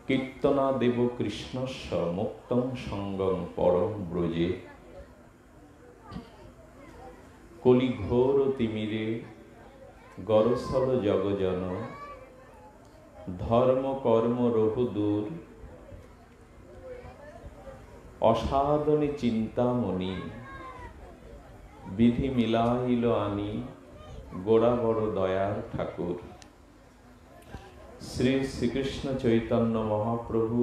কীর্তনা দেব কৃষ্ণস্য মুক্তং সঙ্গং পরম ব্রজে। কলি ঘোর তিমিরে গরসল জগজন, ধর্ম কর্ম রহু দূর অসাধনে চিন্তামণি। বিধি মিলাইল আনি গোড়া বড় দয়ার ঠাকুর। শ্রী শ্রীকৃষ্ণ চৈতন্য মহাপ্রভু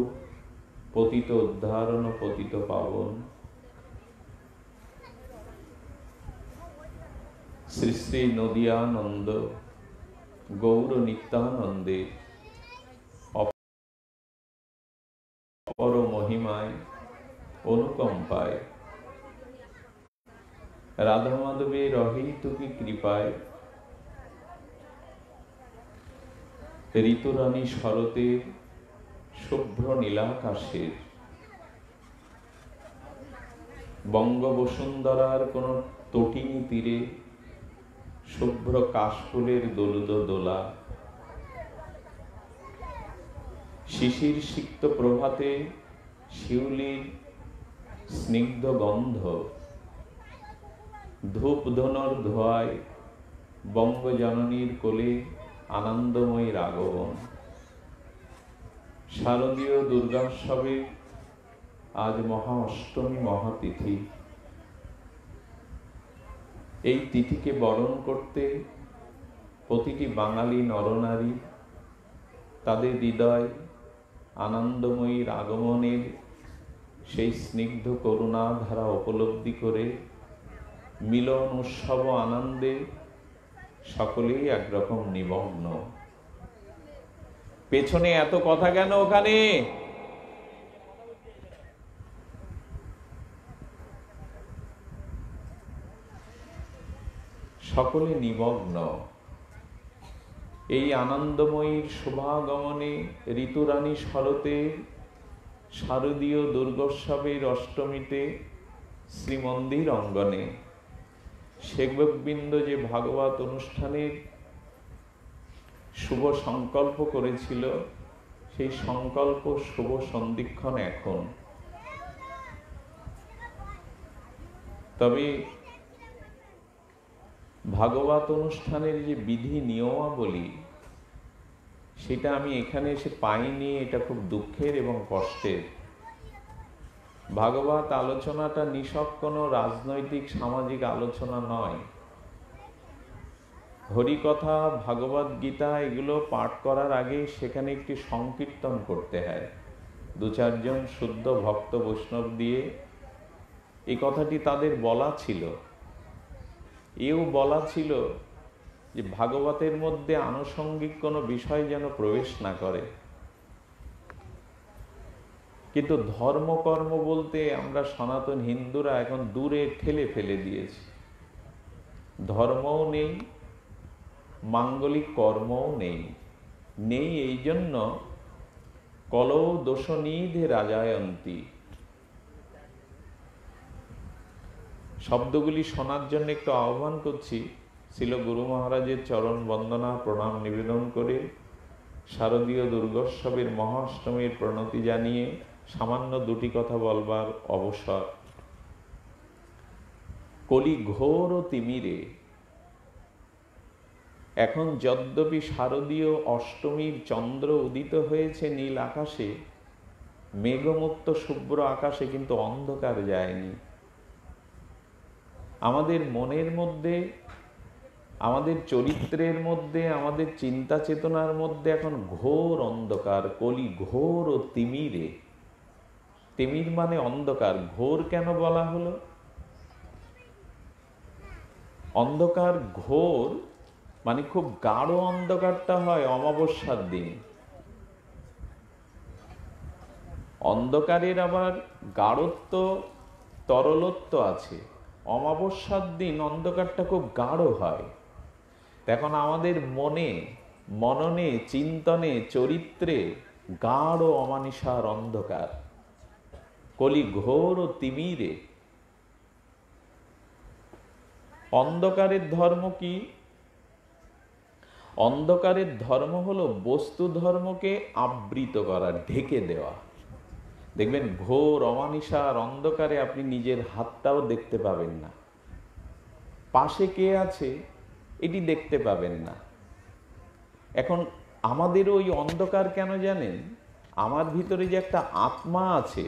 পতিত উদ্ধারণ পতিত পাবন, শ্রী শ্রী নদিয়ানন্দ গৌর নিত্যানন্দে অপর মহিমায় অনুকম্পায় রাধা মাধবের অহেতুকী কৃপায় ঋতুরানী শরতের শুভ্র নীলাকাশের বঙ্গবসুন্ধরার কোন তটিনী তীরে শুভ্র কাশফুলের দোলুদ দোলা, শিশির সিক্ত প্রভাতে শিউলির স্নিগ্ধ গন্ধ, ধূপ ধনর ধোয়ায় বঙ্গজননীর কোলে আনন্দময়ীর আগমন। শারদীয় দুর্গোৎসবে আজ মহা অষ্টমী মহাতিথি। এই তিথিকে বরণ করতে প্রতিটি বাঙালি নরনারী তাদের হৃদয় আনন্দময়ীর আগমনের সেই স্নিগ্ধ করুণা ধারা উপলব্ধি করে মিলন উৎসব আনন্দে সকলেই একরকম নিমগ্ন। পেছনে এত কথা কেন ওখানে? সকলে নিমগ্ন এই আনন্দময়ীর শুভাগমনে, ঋতুরানী শরতের শারদীয় দুর্গোৎসবের অষ্টমীতে শ্রীমন্দির অঙ্গনে সেবকবৃন্দ যে ভাগবত অনুষ্ঠানের শুভ সংকল্প করেছিল, সেই সংকল্প শুভ সন্ধিক্ষণ এখন। তবে ভাগবত অনুষ্ঠানের যে বিধি নিয়মাবলী, সেটা আমি এখানে এসে পাইনি। এটা খুব দুঃখের এবং কষ্টের। ভাগবত আলোচনাটা নিছক কোনো রাজনৈতিক সামাজিক আলোচনা নয়। হরিকথা, ভাগবত গীতা এগুলো পাঠ করার আগে সেখানে একটি সংকীর্তন করতে হয়। দু চারজন শুদ্ধ ভক্ত বৈষ্ণব দিয়ে এই কথাটি তাদের বলা ছিল। এও বলা ছিল যে ভাগবতের মধ্যে আনুষঙ্গিক কোনো বিষয় যেন প্রবেশ না করে। কিন্তু ধর্মকর্ম বলতে আমরা সনাতন হিন্দুরা এখন দূরে ঠেলে ফেলে দিয়েছি। ধর্মও নেই, মাঙ্গলিক কর্মও নেই। নেই এই জন্য কলৌ দোষনিধে রাজায়ন্তী শব্দগুলি শোনার জন্য একটু আহ্বান করছি। ছিল গুরু মহারাজের চরণ বন্দনা প্রণাম নিবেদন করে শারদীয় দুর্গোৎসবের মহাষ্টমীর প্রণতি জানিয়ে সামান্য দুটি কথা বলবার অবসর। কলি ঘোর তিমিরে, এখন যদ্যপি শারদীয় অষ্টমীর চন্দ্র উদিত হয়েছে নীল আকাশে, মেঘমুক্ত শুভ্র আকাশে, কিন্তু অন্ধকার যায়নি। আমাদের মনের মধ্যে, আমাদের চরিত্রের মধ্যে, আমাদের চিন্তা চেতনার মধ্যে এখন ঘোর অন্ধকার। কলি ঘোর ও তিমিরে। তিমির মানে অন্ধকার। ঘোর কেন বলা হলো? অন্ধকার ঘোর মানে খুব গাঢ় অন্ধকারটা হয় অমাবস্যার দিন। অন্ধকারের আবার গাঢ়ত্ব, তরলত্ব আছে। অমাবস্যার দিন অন্ধকারটা খুব গাঢ় হয়। এখন আমাদের মনে, মননে, চিন্তনে, চরিত্রে গাঢ় অমানিসার অন্ধকার। কলি ঘোর ও তিমিরে। অন্ধকারের ধর্ম কি? অন্ধকারের ধর্ম হলো বস্তু ধর্মকে আবৃত করা, ঢেকে দেওয়া। দেখবেন ঘোর অমানিসার অন্ধকারে আপনি নিজের হাতটাও দেখতে পাবেন না, পাশে কে আছে এটি দেখতে পাবেন না। এখন আমাদের ওই অন্ধকার কেন জানেন? আমার ভিতরে যে একটা আত্মা আছে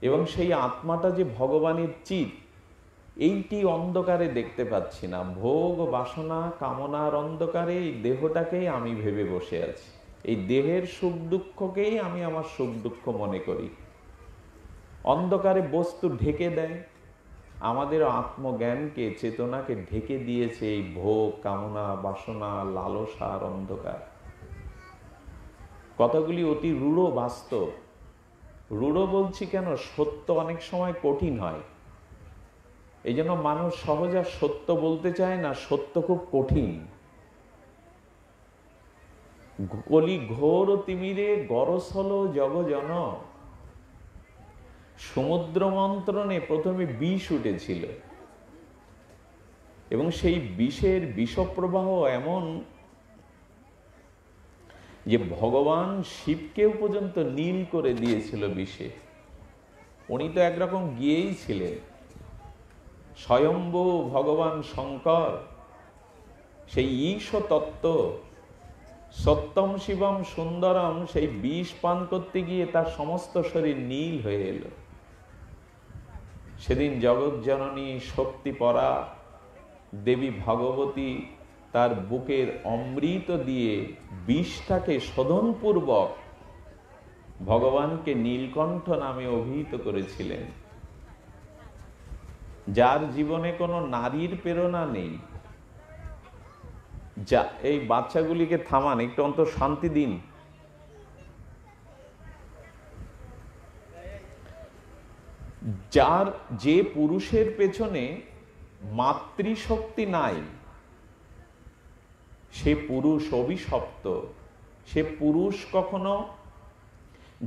এবং সেই আত্মাটা যে ভগবানের চিৎ, এইটি অন্ধকারে দেখতে পাচ্ছি না। ভোগ বাসনা কামনার অন্ধকারে এই দেহটাকেই আমি ভেবে বসে আছি, এই দেহের সুখ দুঃখকেই আমি আমার সুখ দুঃখ মনে করি। অন্ধকারে বস্তু ঢেকে দেয়, আমাদের আত্মজ্ঞানকে চেতনাকে ঢেকে দিয়েছে এই ভোগ কামনা বাসনা লালসার অন্ধকার। কথাগুলি অতি রূঢ় বাস্তব। রূঢ় বলছি কেন? সত্য অনেক সময় কঠিন হয়, এই জন্য মানুষ সহজ আর সত্য বলতে চায় না, সত্য খুব কঠিন। কলি ঘোর তিমিরে গরস হলো জগজন, সমুদ্র মন্ত্রণে প্রথমে বিষ উঠেছিল এবং সেই বিষের বিষপ্রবাহ এমন যে ভগবান শিবকেও পর্যন্ত নীল করে দিয়েছিল বিষে। উনি তো একরকম গিয়েই ছিলেন, স্বয়ম্ভু ভগবান শঙ্কর সেই ঈশ তত্ত্ব সত্যম শিবম সুন্দরম সেই বিষ পান করতে গিয়ে তার সমস্ত শরীর নীল হয়ে এলো। সেদিন জগৎ জননী শক্তিপরা দেবী ভগবতী তার বুকের অমৃত দিয়ে বিষটাকে শোধনপূর্বক ভগবানকে নীলকণ্ঠ নামে অভিহিত করেছিলেন। যার জীবনে কোনো নারীর প্রেরণা নেই, যা এই বাচ্চাগুলিকে থামান, একটু অন্তত শান্তি দিন। যার যে পুরুষের পেছনে মাতৃশক্তি নাই, সে পুরুষ অভিশপ্ত, সে পুরুষ কখনো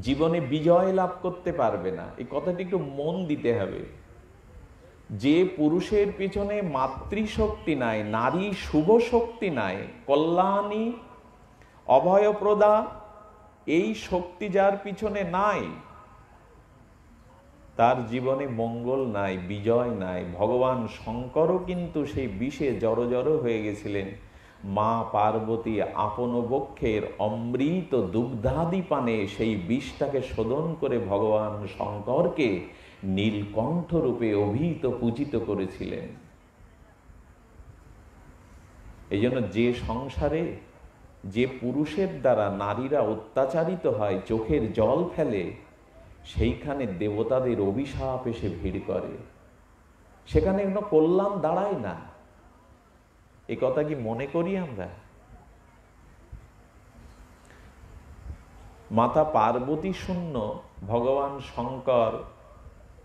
জীবনে বিজয় লাভ করতে পারবে না। এই কথাটি একটু মন দিতে হবে। যে পুরুষের পিছনে মাতৃশক্তি নাই, নারী শুভ শক্তি নাই, কল্যাণী অভয়প্রদা এই শক্তি যার পিছনে নাই, তার জীবনে মঙ্গল নাই, বিজয় নাই। ভগবান শঙ্করও কিন্তু সেই বিষে জড়ো হয়ে গেছিলেন। মা পার্বতী আপন বক্ষের অমৃত দুগ্ধাদি পানে সেই বিষটাকে শোধন করে ভগবান শঙ্করকে নীলকণ্ঠ রূপে অভিহিত পূজিত করেছিলেন। এই জন্য যে সংসারে যে পুরুষের দ্বারা নারীরা অত্যাচারিত হয়, চোখের জল ফেলে, সেইখানে দেবতাদের অভিশাপ এসে ভিড় করে, সেখানে কোনো কল্যাণ দাঁড়ায় না। এই কথা কি মনে করি আমরা? মাতা পার্বতী শূন্য ভগবান শঙ্কর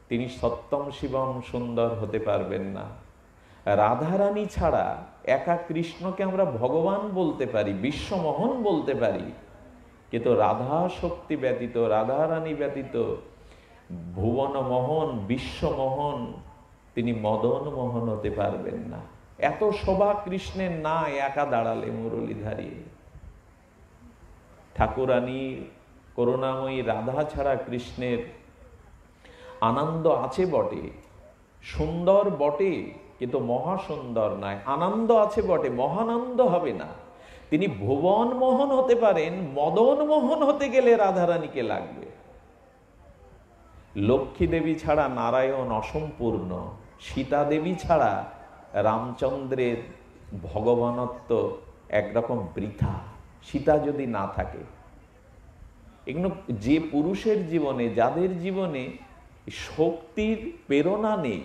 তিনি সত্যম শিবম সুন্দর হতে পারবেন না। রাধারানী ছাড়া একা কৃষ্ণকে আমরা ভগবান বলতে পারি, বিশ্বমোহন বলতে পারি, কিন্তু রাধা শক্তি ব্যতীত, রাধারানী ব্যতীত ভুবন মোহন বিশ্বমোহন তিনি মদন মোহন হতে পারবেন না। এত শোভা কৃষ্ণের না একা দাঁড়ালে মুরলীধারী। ঠাকুরানী করুণাময়ী রাধা ছাড়া কৃষ্ণের আনন্দ আছে বটে, সুন্দর বটে, কিন্তু মহাসুন্দর নয়। আনন্দ আছে বটে, মহানন্দ হবে না। তিনি ভুবন মোহন হতে পারেন, মদন মোহন হতে গেলে রাধারানীকে লাগবে। লক্ষ্মী দেবী ছাড়া নারায়ণ অসম্পূর্ণ, সীতা দেবী ছাড়া রামচন্দ্রের ভগবানত্ব একরকম বৃথা। সীতা যদি না থাকে, এগুলো যে পুরুষের জীবনে, যাদের জীবনে শক্তির প্রেরণা নেই,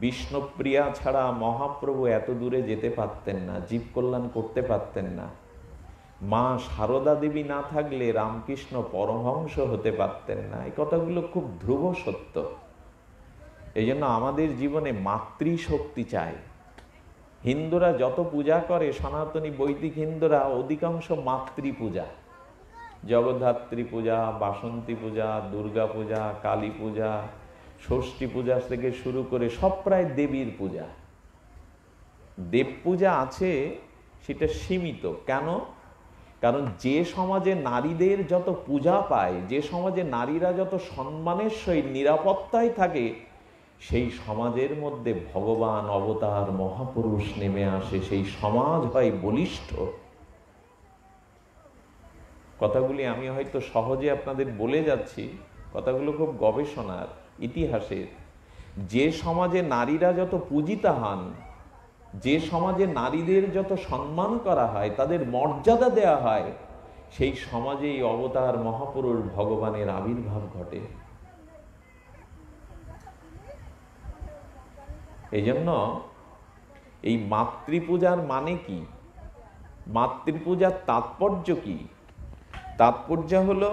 বিষ্ণুপ্রিয়া ছাড়া মহাপ্রভু এত দূরে যেতে পারতেন না, জীব কল্যাণ করতে পারতেন না। মা সারদা দেবী না থাকলে রামকৃষ্ণ পরমহংস হতে পারতেন না। এই কথাগুলো খুব ধ্রুব সত্য। এই জন্য আমাদের জীবনে মাতৃশক্তি চাই। হিন্দুরা যত পূজা করে, সনাতনী বৈদিক হিন্দুরা অধিকাংশ মাতৃ পূজা, জগদ্ধাত্রী পূজা, বাসন্তী পূজা, দুর্গা পূজা, কালী পূজা, ষষ্ঠী পূজা থেকে শুরু করে সব প্রায় দেবীর পূজা। দেব পূজা আছে সেটা সীমিত। কেন? কারণ যে সমাজে নারীদের যত পূজা পায়, যে সমাজে নারীরা যত সম্মানের সহিত নিরাপত্তায় থাকে, সেই সমাজের মধ্যে ভগবান অবতার মহাপুরুষ নেমে আসে, সেই সমাজ হয় বলিষ্ঠ। কথাগুলি আমি হয়তো সহজে আপনাদের বলে যাচ্ছি, কথাগুলো খুব গবেষণার, ইতিহাসের। যে সমাজে নারীরা যত পূজিতা হন, যে সমাজে নারীদের যত সম্মান করা হয়, তাদের মর্যাদা দেয়া হয়, সেই সমাজেই অবতার মহাপুরুষ ভগবানের আবির্ভাব ঘটে। এই জন্য এই মাতৃপূজার মানে কি, মাতৃপূজার তাৎপর্য কি? তাৎপর্য হলো,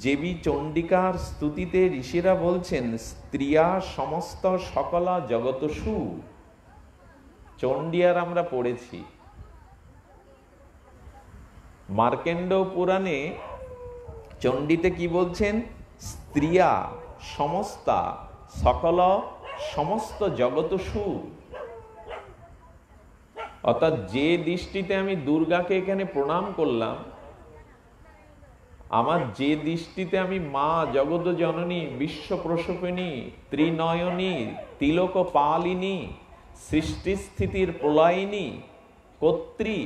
দেবী চণ্ডিকার স্তুতিতে ঋষিরা বলছেন, স্ত্রিয়া সমস্ত সকলা জগতসু। চণ্ডীয়ার আমরা পড়েছি মার্কেন্ড পুরাণে। চণ্ডীতে কি বলছেন? স্ত্রিয়া সমস্তা সকল সমস্ত জগতসু। অর্থাৎ যে দৃষ্টিতে আমি দুর্গাকে এখানে প্রণাম করলাম, আমার যে দৃষ্টিতে আমি মা জগৎ জননী, বিশ্ব প্রসূপিনী, ত্রিনয়নী, তিলক পালিনী, সৃষ্টি স্থিতির প্রলয়িনী, কর্ত্রী,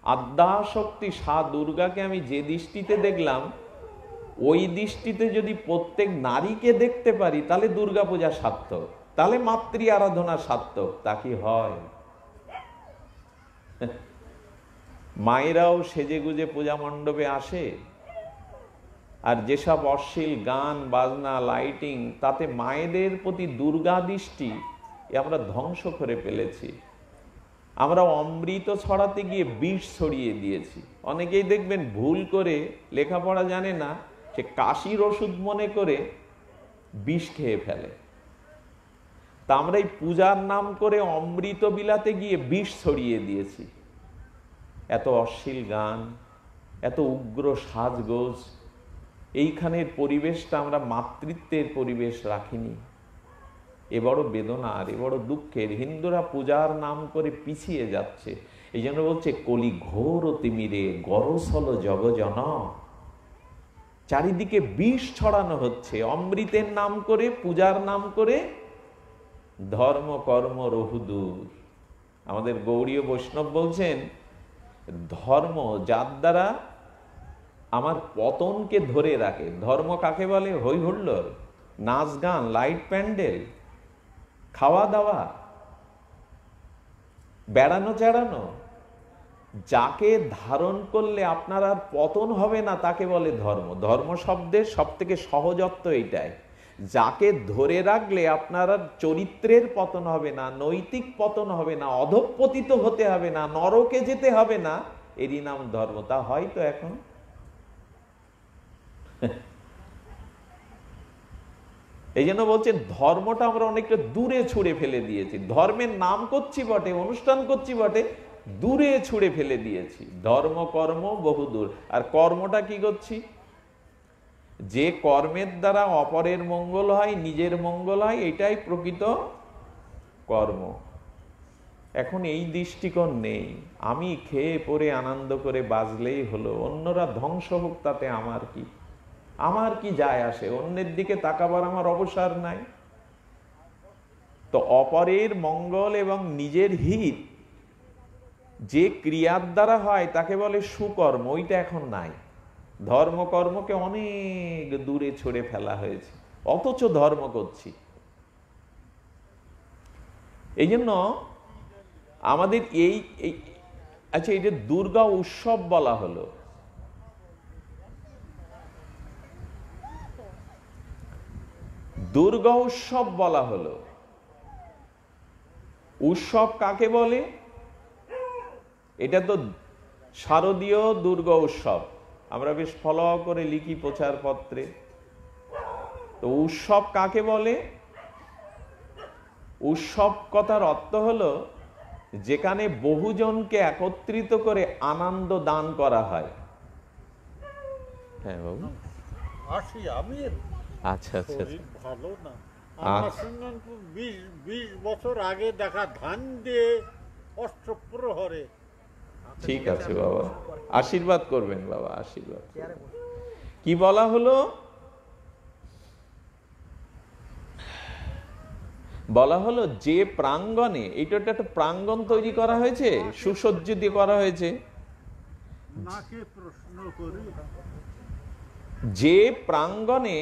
আদ্যাশক্তি সা দুর্গাকে আমি যে দৃষ্টিতে দেখলাম, ওই দৃষ্টিতে যদি প্রত্যেক নারীকে দেখতে পারি, তাহলে দুর্গা পূজা সার্থক, তাহলে মাতৃ আরাধনা সার্থক। তা কি হয়? মায়েরাও সেজে গুজে পূজা মণ্ডপে আসে, আর যেসব অশ্লীল গান বাজনা লাইটিং, তাতে মায়েদের প্রতি দুর্গা দৃষ্টি আমরা ধ্বংস করে ফেলেছি। আমরা অমৃত ছড়াতে গিয়ে বিষ ছড়িয়ে দিয়েছি। অনেকেই দেখবেন ভুল করে, লেখাপড়া জানে না, সে কাশির ওষুধ মনে করে বিষ খেয়ে ফেলে। তা আমরা এই পূজার নাম করে অমৃত বিলাতে গিয়ে বিষ ছড়িয়ে দিয়েছি। এত অশ্লীল গান, এত উগ্র সাজগোজ, এইখানের পরিবেশটা আমরা মাতৃত্বের পরিবেশ রাখিনি। এ বড় বেদনার, এ বড় দুঃখের। হিন্দুরা পূজার নাম করে পিছিয়ে যাচ্ছে। এই জন্য বলছে, কলি ঘোর তিমিরে গরসল জগজন। চারিদিকে বিষ ছড়ানো হচ্ছে অমৃতের নাম করে, পূজার নাম করে। ধর্ম কর্ম রহুদূর। আমাদের গৌড়ীয় বৈষ্ণব বলছেন, ধর্ম যার দ্বারা আমার পতনকে ধরে রাখে। ধর্ম কাকে বলে? হই হুল্লোড়, নাচ গান, লাইট প্যান্ডেল, খাওয়া দাওয়া, বেড়ানো চেড়ানো। যাকে ধারণ করলে আপনার আর পতন হবে না, তাকে বলে ধর্ম। ধর্ম শব্দের সব থেকে সহজ অর্থ এইটাই, যাকে ধরে রাখলে আপনার আর চরিত্রের পতন হবে না, নৈতিক পতন হবে না, অধঃপতিত হতে হবে না, নরকে যেতে হবে না, এরই নাম ধর্ম। তা হয়তো এখন এই জন্য বলছে, ধর্মটা আমরা অনেকটা দূরে ছুঁড়ে ফেলে দিয়েছি। ধর্মের নাম করছি বটে, অনুষ্ঠান করছি বটে, দূরে ছুঁড়ে ফেলে দিয়েছি। ধর্ম কর্ম বহুদূর। আর কর্মটা কি করছি? যে কর্মের দ্বারা অপরের মঙ্গল হয়, নিজের মঙ্গল হয়, এটাই প্রকৃত কর্ম। এখন এই দৃষ্টিকোণ নেই। আমি খেয়ে পরে আনন্দ করে বাঁচলেই হলো, অন্যরা ধ্বংস হোক তাতে আমার কি, আমার কি যায় আসে, অন্যের দিকে তাকাবার আমার অবসর নাই। তো অপরের মঙ্গল এবং নিজের হিত যে ক্রিয়ার দ্বারা হয় তাকে বলে সুকর্ম। ওইটা এখন নাই। ধর্মকর্মকে অনেক দূরে ছড়ে ফেলা হয়েছে, অথচ ধর্ম করছি। এই জন্য আমাদের এই আচ্ছা, এই যে দুর্গা উৎসব বলা হলো, দুর্গা উৎসব বলা হলো, উৎসব কাকে বলে? এটা তো শারদীয় দুর্গা উৎসব, আমরা বেশ ফলো করে লিখি প্রচার পত্রে। তো উৎসব কাকে বলে? উৎসব কথার অর্থ হলো যেখানে বহুজনকে একত্রিত করে আনন্দ দান করা হয়। হ্যাঁ বাবু, আসি আমি। আচ্ছা আচ্ছা, ভালো না। আমরা শুনলাম 20 বছর আগে দেখা ধান দিয়ে অষ্টপ্রহরে। ঠিক আছে বাবা, আশীর্বাদ করবেন বাবা, আশীর্বাদ। কি বলা হলো? বলা হলো যে প্রাঙ্গণে, এটা একটা প্রাঙ্গণ তৈরি করা হয়েছে, সুসজ্জিত করা হয়েছে। নাকে প্রশ্ন করি, যে প্রাঙ্গণে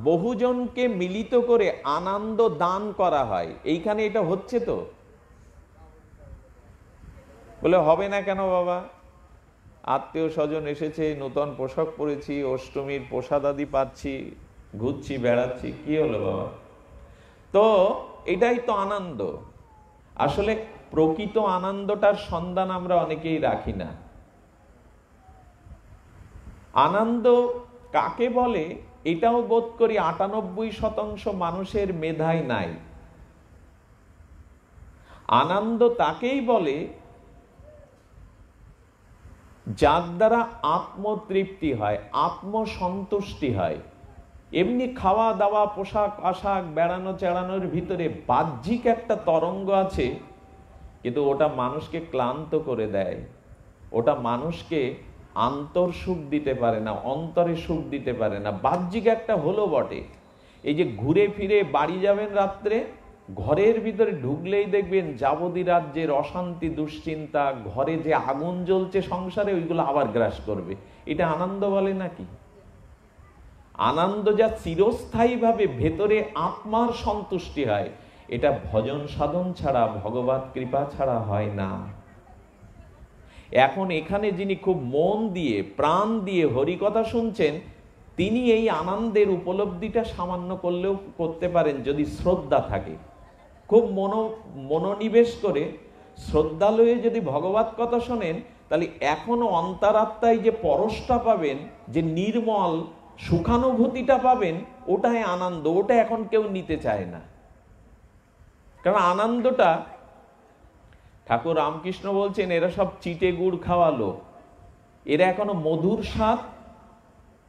বহুজনকে মিলিত করে আনন্দ দান করা হয়, এইখানে এটা হচ্ছে তো? বলে হবে না কেন বাবা? আত্মীয় স্বজন এসেছে, নতুন পোশাক পরেছি, অষ্টমীর প্রসাদাদি পাচ্ছি, ঘুরছি, বেড়াচ্ছি, কি হলো বাবা? তো এটাই তো আনন্দ। আসলে প্রকৃত আনন্দটার সন্ধান আমরা অনেকেই রাখি না। আনন্দ কাকে বলে এটাও বোধ করি 98% মানুষের মেধায় নাই। আনন্দ তাকেই বলে যার দ্বারা আত্মতৃপ্তি হয়, আত্মসন্তুষ্টি হয়। এমনি খাওয়া দাওয়া, পোশাক আশাক, বেড়ানো চেড়ানোর ভিতরে বাহ্যিক একটা তরঙ্গ আছে, কিন্তু ওটা মানুষকে ক্লান্ত করে দেয়। ওটা মানুষকে আন্তর সুখ দিতে পারে না, অন্তরে সুখ দিতে পারে না। বাহ্যিক একটা হলো বটে। এই যে ঘুরে ফিরে বাড়ি যাবেন রাত্রে, ঘরের ভিতরে ঢুকলেই দেখবেন যাবতী রাজ্যের অশান্তি, দুশ্চিন্তা, ঘরে যে আগুন জ্বলছে সংসারে, ওইগুলো আবার গ্রাস করবে। এটা আনন্দ বলে নাকি? আনন্দ যা চিরস্থায়ীভাবে ভেতরে আত্মার সন্তুষ্টি হয়, এটা ভজন সাধন ছাড়া, ভগবত কৃপা ছাড়া হয় না। এখন এখানে যিনি খুব মন দিয়ে, প্রাণ দিয়ে হরিকথা শুনছেন, তিনি এই আনন্দের উপলব্ধিটা সামান্য করলেও করতে পারেন যদি শ্রদ্ধা থাকে। খুব মনোনিবেশ করে শ্রদ্ধালয়ে যদি ভগবত কথা শোনেন, তাহলে এখনো অন্তরাত্মায় যে পরশটা পাবেন, যে নির্মল সুখানুভূতিটা পাবেন, ওটাই আনন্দ। ওটা এখন কেউ নিতে চায় না। কারণ আনন্দটা, ঠাকুর রামকৃষ্ণ বলছেন, এরা সব চিটে গুড় খাওয়া লোক, এরা এখনো মধুর স্বাদ।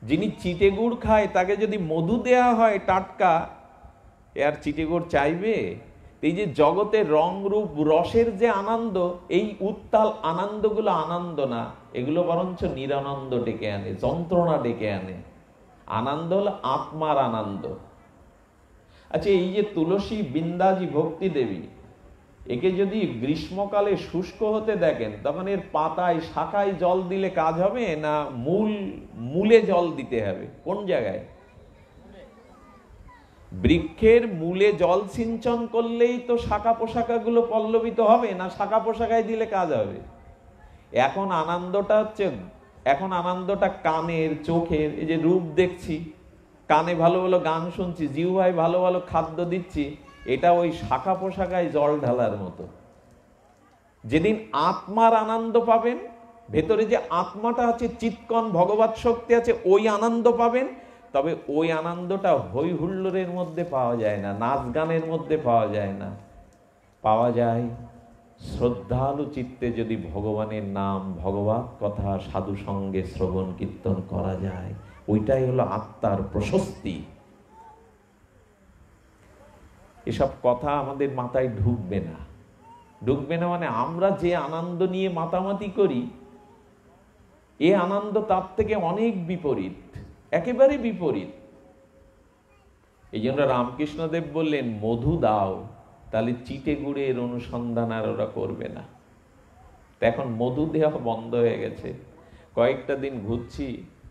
যিনি চিটে গুড় খায় তাকে যদি মধু দেয়া হয় টাটকা, এ আর চিটে গুড় চাইবে? এই যে জগতের রং রূপ রসের যে আনন্দ, এই উত্তাল আনন্দগুলো আনন্দ না, এগুলো বরঞ্চ নিরানন্দ ডেকে আনে, যন্ত্রণা ডেকে আনে। আনন্দ হলো আত্মার আনন্দ। আচ্ছা, এই যে তুলসী, বৃন্দাজি, ভক্তি দেবী, একে যদি গ্রীষ্মকালে শুষ্ক হতে দেখেন, তখন এর পাতায়, শাখায় জল দিলে কাজ হবে না মূলে জল দিতে হবে? কোন জায়গায়? বৃক্ষের মূলে জল সিঞ্চন করলেই তো শাখা পোশাকাগুলো পল্লবিত হবে, না শাখা পোশাকায় দিলে কাজ হবে? এখন আনন্দটা কানের, চোখের, এই যে রূপ দেখছি, কানে ভালো ভালো গান শুনছি, জিহ্বায় ভালো ভালো খাদ্য দিচ্ছি, এটা ওই শাখা পোশাকায় জল ঢালার মতো। যেদিন আত্মার আনন্দ পাবেন, ভেতরে যে আত্মাটা আছে, চিৎকন ভগবত শক্তি আছে, ওই আনন্দ পাবেন। তবে ওই আনন্দটা হই হুল্লোড়ের মধ্যে পাওয়া যায় না, নাচ গানের মধ্যে পাওয়া যায় না। পাওয়া যায় শ্রদ্ধালু চিত্তে যদি ভগবানের নাম, ভগবত কথা সাধু সঙ্গে শ্রবণ কীর্তন করা যায়, ওইটাই হলো আত্মার প্রশস্তি। এসব কথা আমাদের মাথায় ঢুকবে না। মানে আমরা যে আনন্দ নিয়ে মাতামাতি করি, এ আনন্দ তার থেকে অনেক বিপরীত, একেবারে বিপরীত। এই জন্য রামকৃষ্ণদেব বললেন, মধু দাও, তাহলে চিটে গুড়ের অনুসন্ধান আর ওরা করবে না। এখন মধু দেওয়া বন্ধ হয়ে গেছে। কয়েকটা দিন ঘুরছি,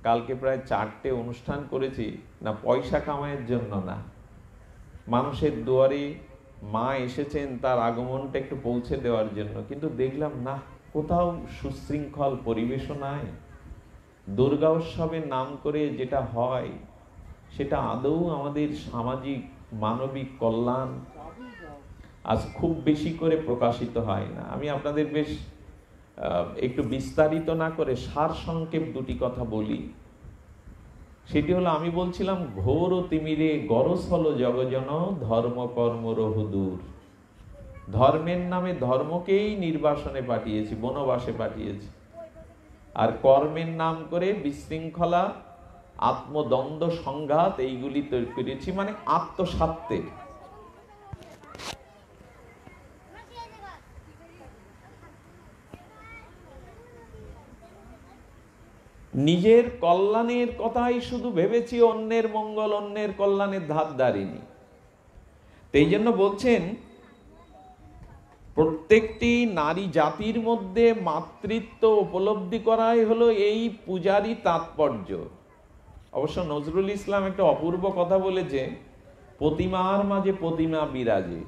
কালকে প্রায় 4টে অনুষ্ঠান করেছি, না পয়সা কামাইয়ের জন্য না, মানুষের দুয়ারে মা এসেছেন তার আগমনটা একটু পৌঁছে দেওয়ার জন্য। কিন্তু দেখলাম না, কোথাও সুশৃঙ্খল পরিবেশও নাই। দুর্গা উৎসবের নাম করে যেটা হয়, সেটা আদৌ আমাদের সামাজিক মানবিক কল্যাণ আজ খুব বেশি করে প্রকাশিত হয় না। আমি আপনাদের বেশ একটু বিস্তারিত না করে সার সংক্ষেপ দুটি কথা বলি। সেটি হলো, আমি বলছিলাম, ঘোর তিমিরে গরস হলো জগজন, ধর্ম কর্ম রহুদূর। ধর্মের নামে ধর্মকেই নির্বাসনে পাঠিয়েছি, বনবাসে পাঠিয়েছি, আর কর্মের নাম করে বিশৃঙ্খলা, আত্মদ্বন্দ্ব সংঘাত এইগুলি তৈরি করেছি, মানে আত্মস্বার্থে। নিজের কল্যাণের কথাই শুধু ভেবেছি, অন্যের মঙ্গল অন্যের কল্যাণের ধার ধারিনি। এই জন্য বলছেন প্রত্যেকটি নারী জাতির মধ্যে মাতৃত্ব উপলব্ধি করাই হলো এই পূজারই তাৎপর্য। অবশ্য নজরুল ইসলাম একটা অপূর্ব কথা বলেছে, প্রতিমার মাঝে প্রতিমা বিরাজে।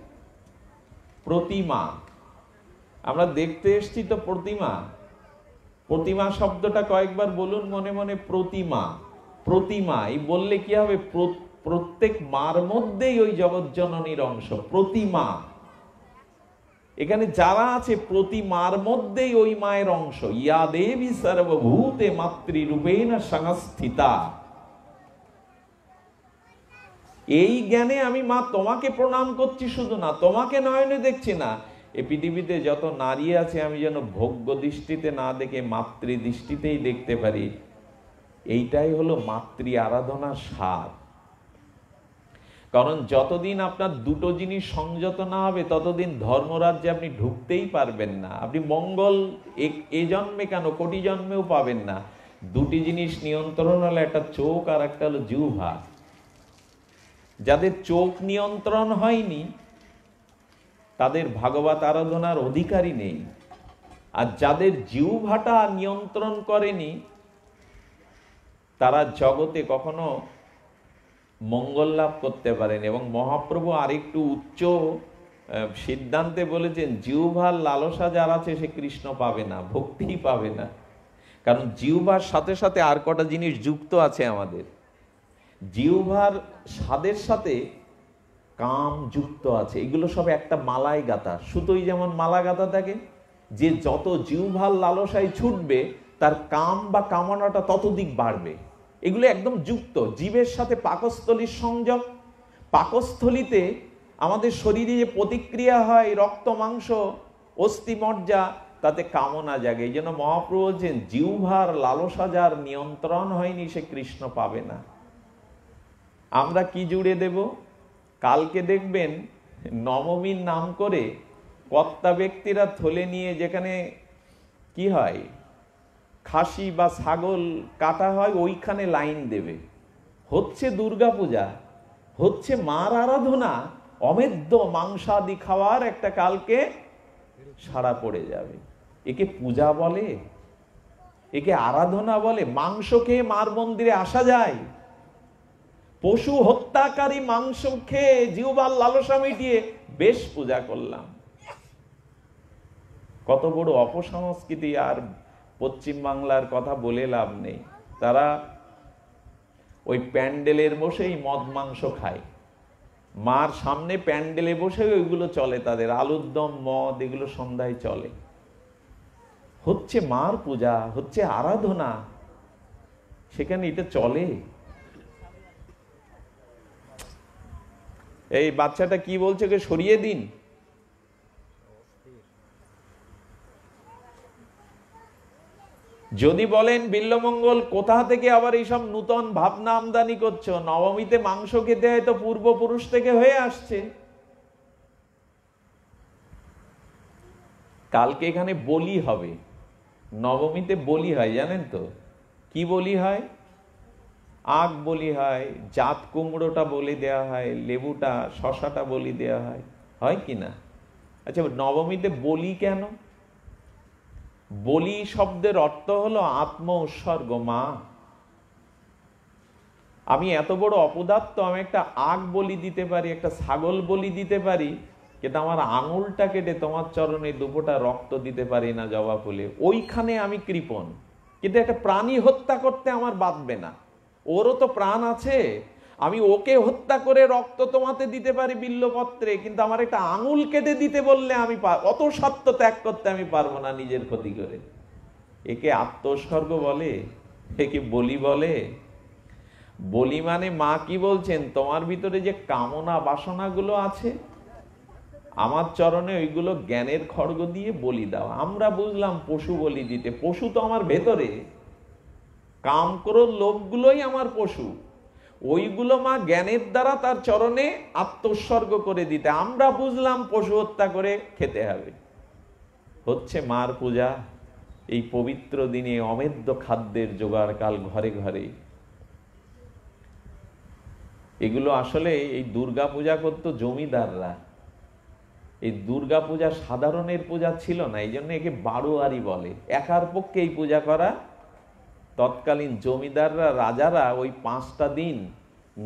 প্রতিমা, আমরা দেখতে এসছি তো প্রতিমা। প্রতিমা শব্দটা কয়েকবার বলুন মনে মনে, প্রতিমা। প্রতিমা এই বললে কি হবে? প্রত্যেক মার মধ্যেই ওই জগৎজননীর অংশ। প্রতিমা, এখানে যারা আছে প্রতিমার মধ্যেই ওই মায়ের অংশ। ইয়া দেবী সর্বভূতে মাতৃরূপেণ সংস্থিতা। এই জ্ঞানে আমি মা তোমাকে প্রণাম করছি, শুধু না তোমাকে নয়নে দেখছি না, এই পৃথিবীতে যত নারী আছে আমি যেন ভোগ্য দৃষ্টিতে না দেখে মাতৃ দৃষ্টিতেই দেখতে পারি। এইটাই হলো মাতৃ আরাধনার সার। কারণ যতদিন আপনার দুটো জিনিস সংযত না হবে ততদিন ধর্মরাজ্যে আপনি ঢুকতেই পারবেন না। আপনি মঙ্গল এ জন্মে কেন কোটি জন্মেও পাবেন না। দুটি জিনিস নিয়ন্ত্রণ হলো, একটা চোখ আর একটা হলো জিহ্বা। যাদের চোখ নিয়ন্ত্রণ হয়নি তাদের ভাগবত আরাধনার অধিকারই নেই। আর যাদের জিহ্বাটা নিয়ন্ত্রণ করেনি তারা জগতে কখনো মঙ্গল লাভ করতে পারেন। এবং মহাপ্রভু আরেকটু উচ্চ সিদ্ধান্তে বলেছেন, জিহ্বার লালসা যার আছে সে কৃষ্ণ পাবে না, ভক্তি পাবে না। কারণ জিহ্বার সাথে সাথে আর কটা জিনিস যুক্ত আছে আমাদের। জিহ্বার স্বাদের সাথে কাম যুক্ত আছে। এগুলো সব একটা মালায় গাঁথা। সুতোই যেমন মালা গাঁথা থাকে, যে যত জিহ্বার লালসায় ছুটবে তার কাম বা কামনাটা ততদিক বাড়বে। এগুলো একদম যুক্ত। জীবের সাথে পাকস্থলীর সংযোগ। পাকস্থলীতে আমাদের শরীরে যে প্রতিক্রিয়া হয়, রক্ত মাংস অস্থি মজ্জা, তাতে কামনা জাগে। এই জন্য মহাপ্রভু বলছেন, জিহ্বার লালসা যার নিয়ন্ত্রণ হয়নি সে কৃষ্ণ পাবে না। আমরা কি জুড়ে দেব? কালকে দেখবেন নবমীর নাম করে কর্তা ব্যক্তিরা থলে নিয়ে যেখানে কি হয়, খাসি বা ছাগল কাটা হয়, ওইখানে লাইন দেবে। হচ্ছে দুর্গাপূজা, হচ্ছে মার আরাধনা। অমেদ্য মাংসাদি খাওয়ার একটা কালকে সারা পড়ে যাবে। একে পূজা বলে? একে আরাধনা বলে? মাংস খেয়ে মার মন্দিরে আসা যায়? পশু হত্যাকারী মাংস খেয়ে জিহ্বার লালসা মিটিয়ে বেশ পূজা করলাম। কত বড় অপসংস্কৃতি! আর পশ্চিম বাংলার কথা বলে লাভ নেই। তারা ওই প্যান্ডেলের বসেই মদ মাংস খায়। মার সামনে প্যান্ডেলে বসে ওইগুলো চলে তাদের, আলুর দম মদ এগুলো সন্ধ্যায় চলে। হচ্ছে মার পূজা, হচ্ছে আরাধনা, সেখানে এটা চলে। এই বাচ্চাটা কি বলছে, কে সরিয়ে দিন। যদি বলেন বিল্লমঙ্গল কোথা থেকে আবার এইসব নূতন ভাবনা আমদানি করছো? নবমীতে মাংস খেতে হয়তো পূর্বপুরুষ থেকে হয়ে আসছে। কালকে এখানে বলি হবে। নবমীতে বলি হয়, জানেন তো? কি বলি হয়? আখ বলি হয়, জাত কুমড়োটা বলি দেওয়া হয়, লেবুটা শশাটা বলি দেওয়া হয়, হয় কি না? আচ্ছা, নবমীতে বলি কেন? বলি শব্দের অর্থ হলো আত্ম উৎসর্গ। মা, আমি এত বড় অপদার্থ, আমি একটা আখ বলি দিতে পারি, একটা ছাগল বলি দিতে পারি, কিন্তু আমার আঙুলটা কেটে তোমার চরণে দুপোটা রক্ত দিতে পারি না জবা ফুলে। ওইখানে আমি কৃপণ। কিন্তু একটা প্রাণী হত্যা করতে আমার বাঁধবে না। ওরও তো প্রাণ আছে। আমি ওকে হত্যা করে রক্ত তোমাতে দিতে পারি বিল্লপত্রে, কিন্তু আমার একটা আঙুল কেটে দিতে বললে আমি অত সত্য ত্যাগ করতে আমি পারবো না নিজের ক্ষতি করে। একে আত্মোৎসর্গ বলে? একে বলি বলে? বলি মানে মা কি বলছেন, তোমার ভিতরে যে কামনা বাসনাগুলো আছে আমার চরণে ওইগুলো জ্ঞানের খড়গ দিয়ে বলি দাও। আমরা বুঝলাম পশু বলি দিতে। পশু তো আমার ভেতরে। কাম ক্রোধ লোভগুলোই আমার পশু, ওইগুলো মা জ্ঞানের দ্বারা তার চরণে আত্মোৎসর্গ করে দিতে। আমরা বুঝলাম পশু হত্যা করে খেতে হবে। হচ্ছে মার পূজা। এই পবিত্র দিনে অমেদ্য খাদ্যের জোগাড় কাল ঘরে ঘরে। এগুলো আসলে এই দুর্গা পূজা করতো জমিদাররা। এই দুর্গা পূজা সাধারণের পূজা ছিল না, এই জন্য একে বারোয়ারি বলে। একার পক্ষে এই পূজা করা। তৎকালীন জমিদাররা, রাজারা ওই 5টা দিন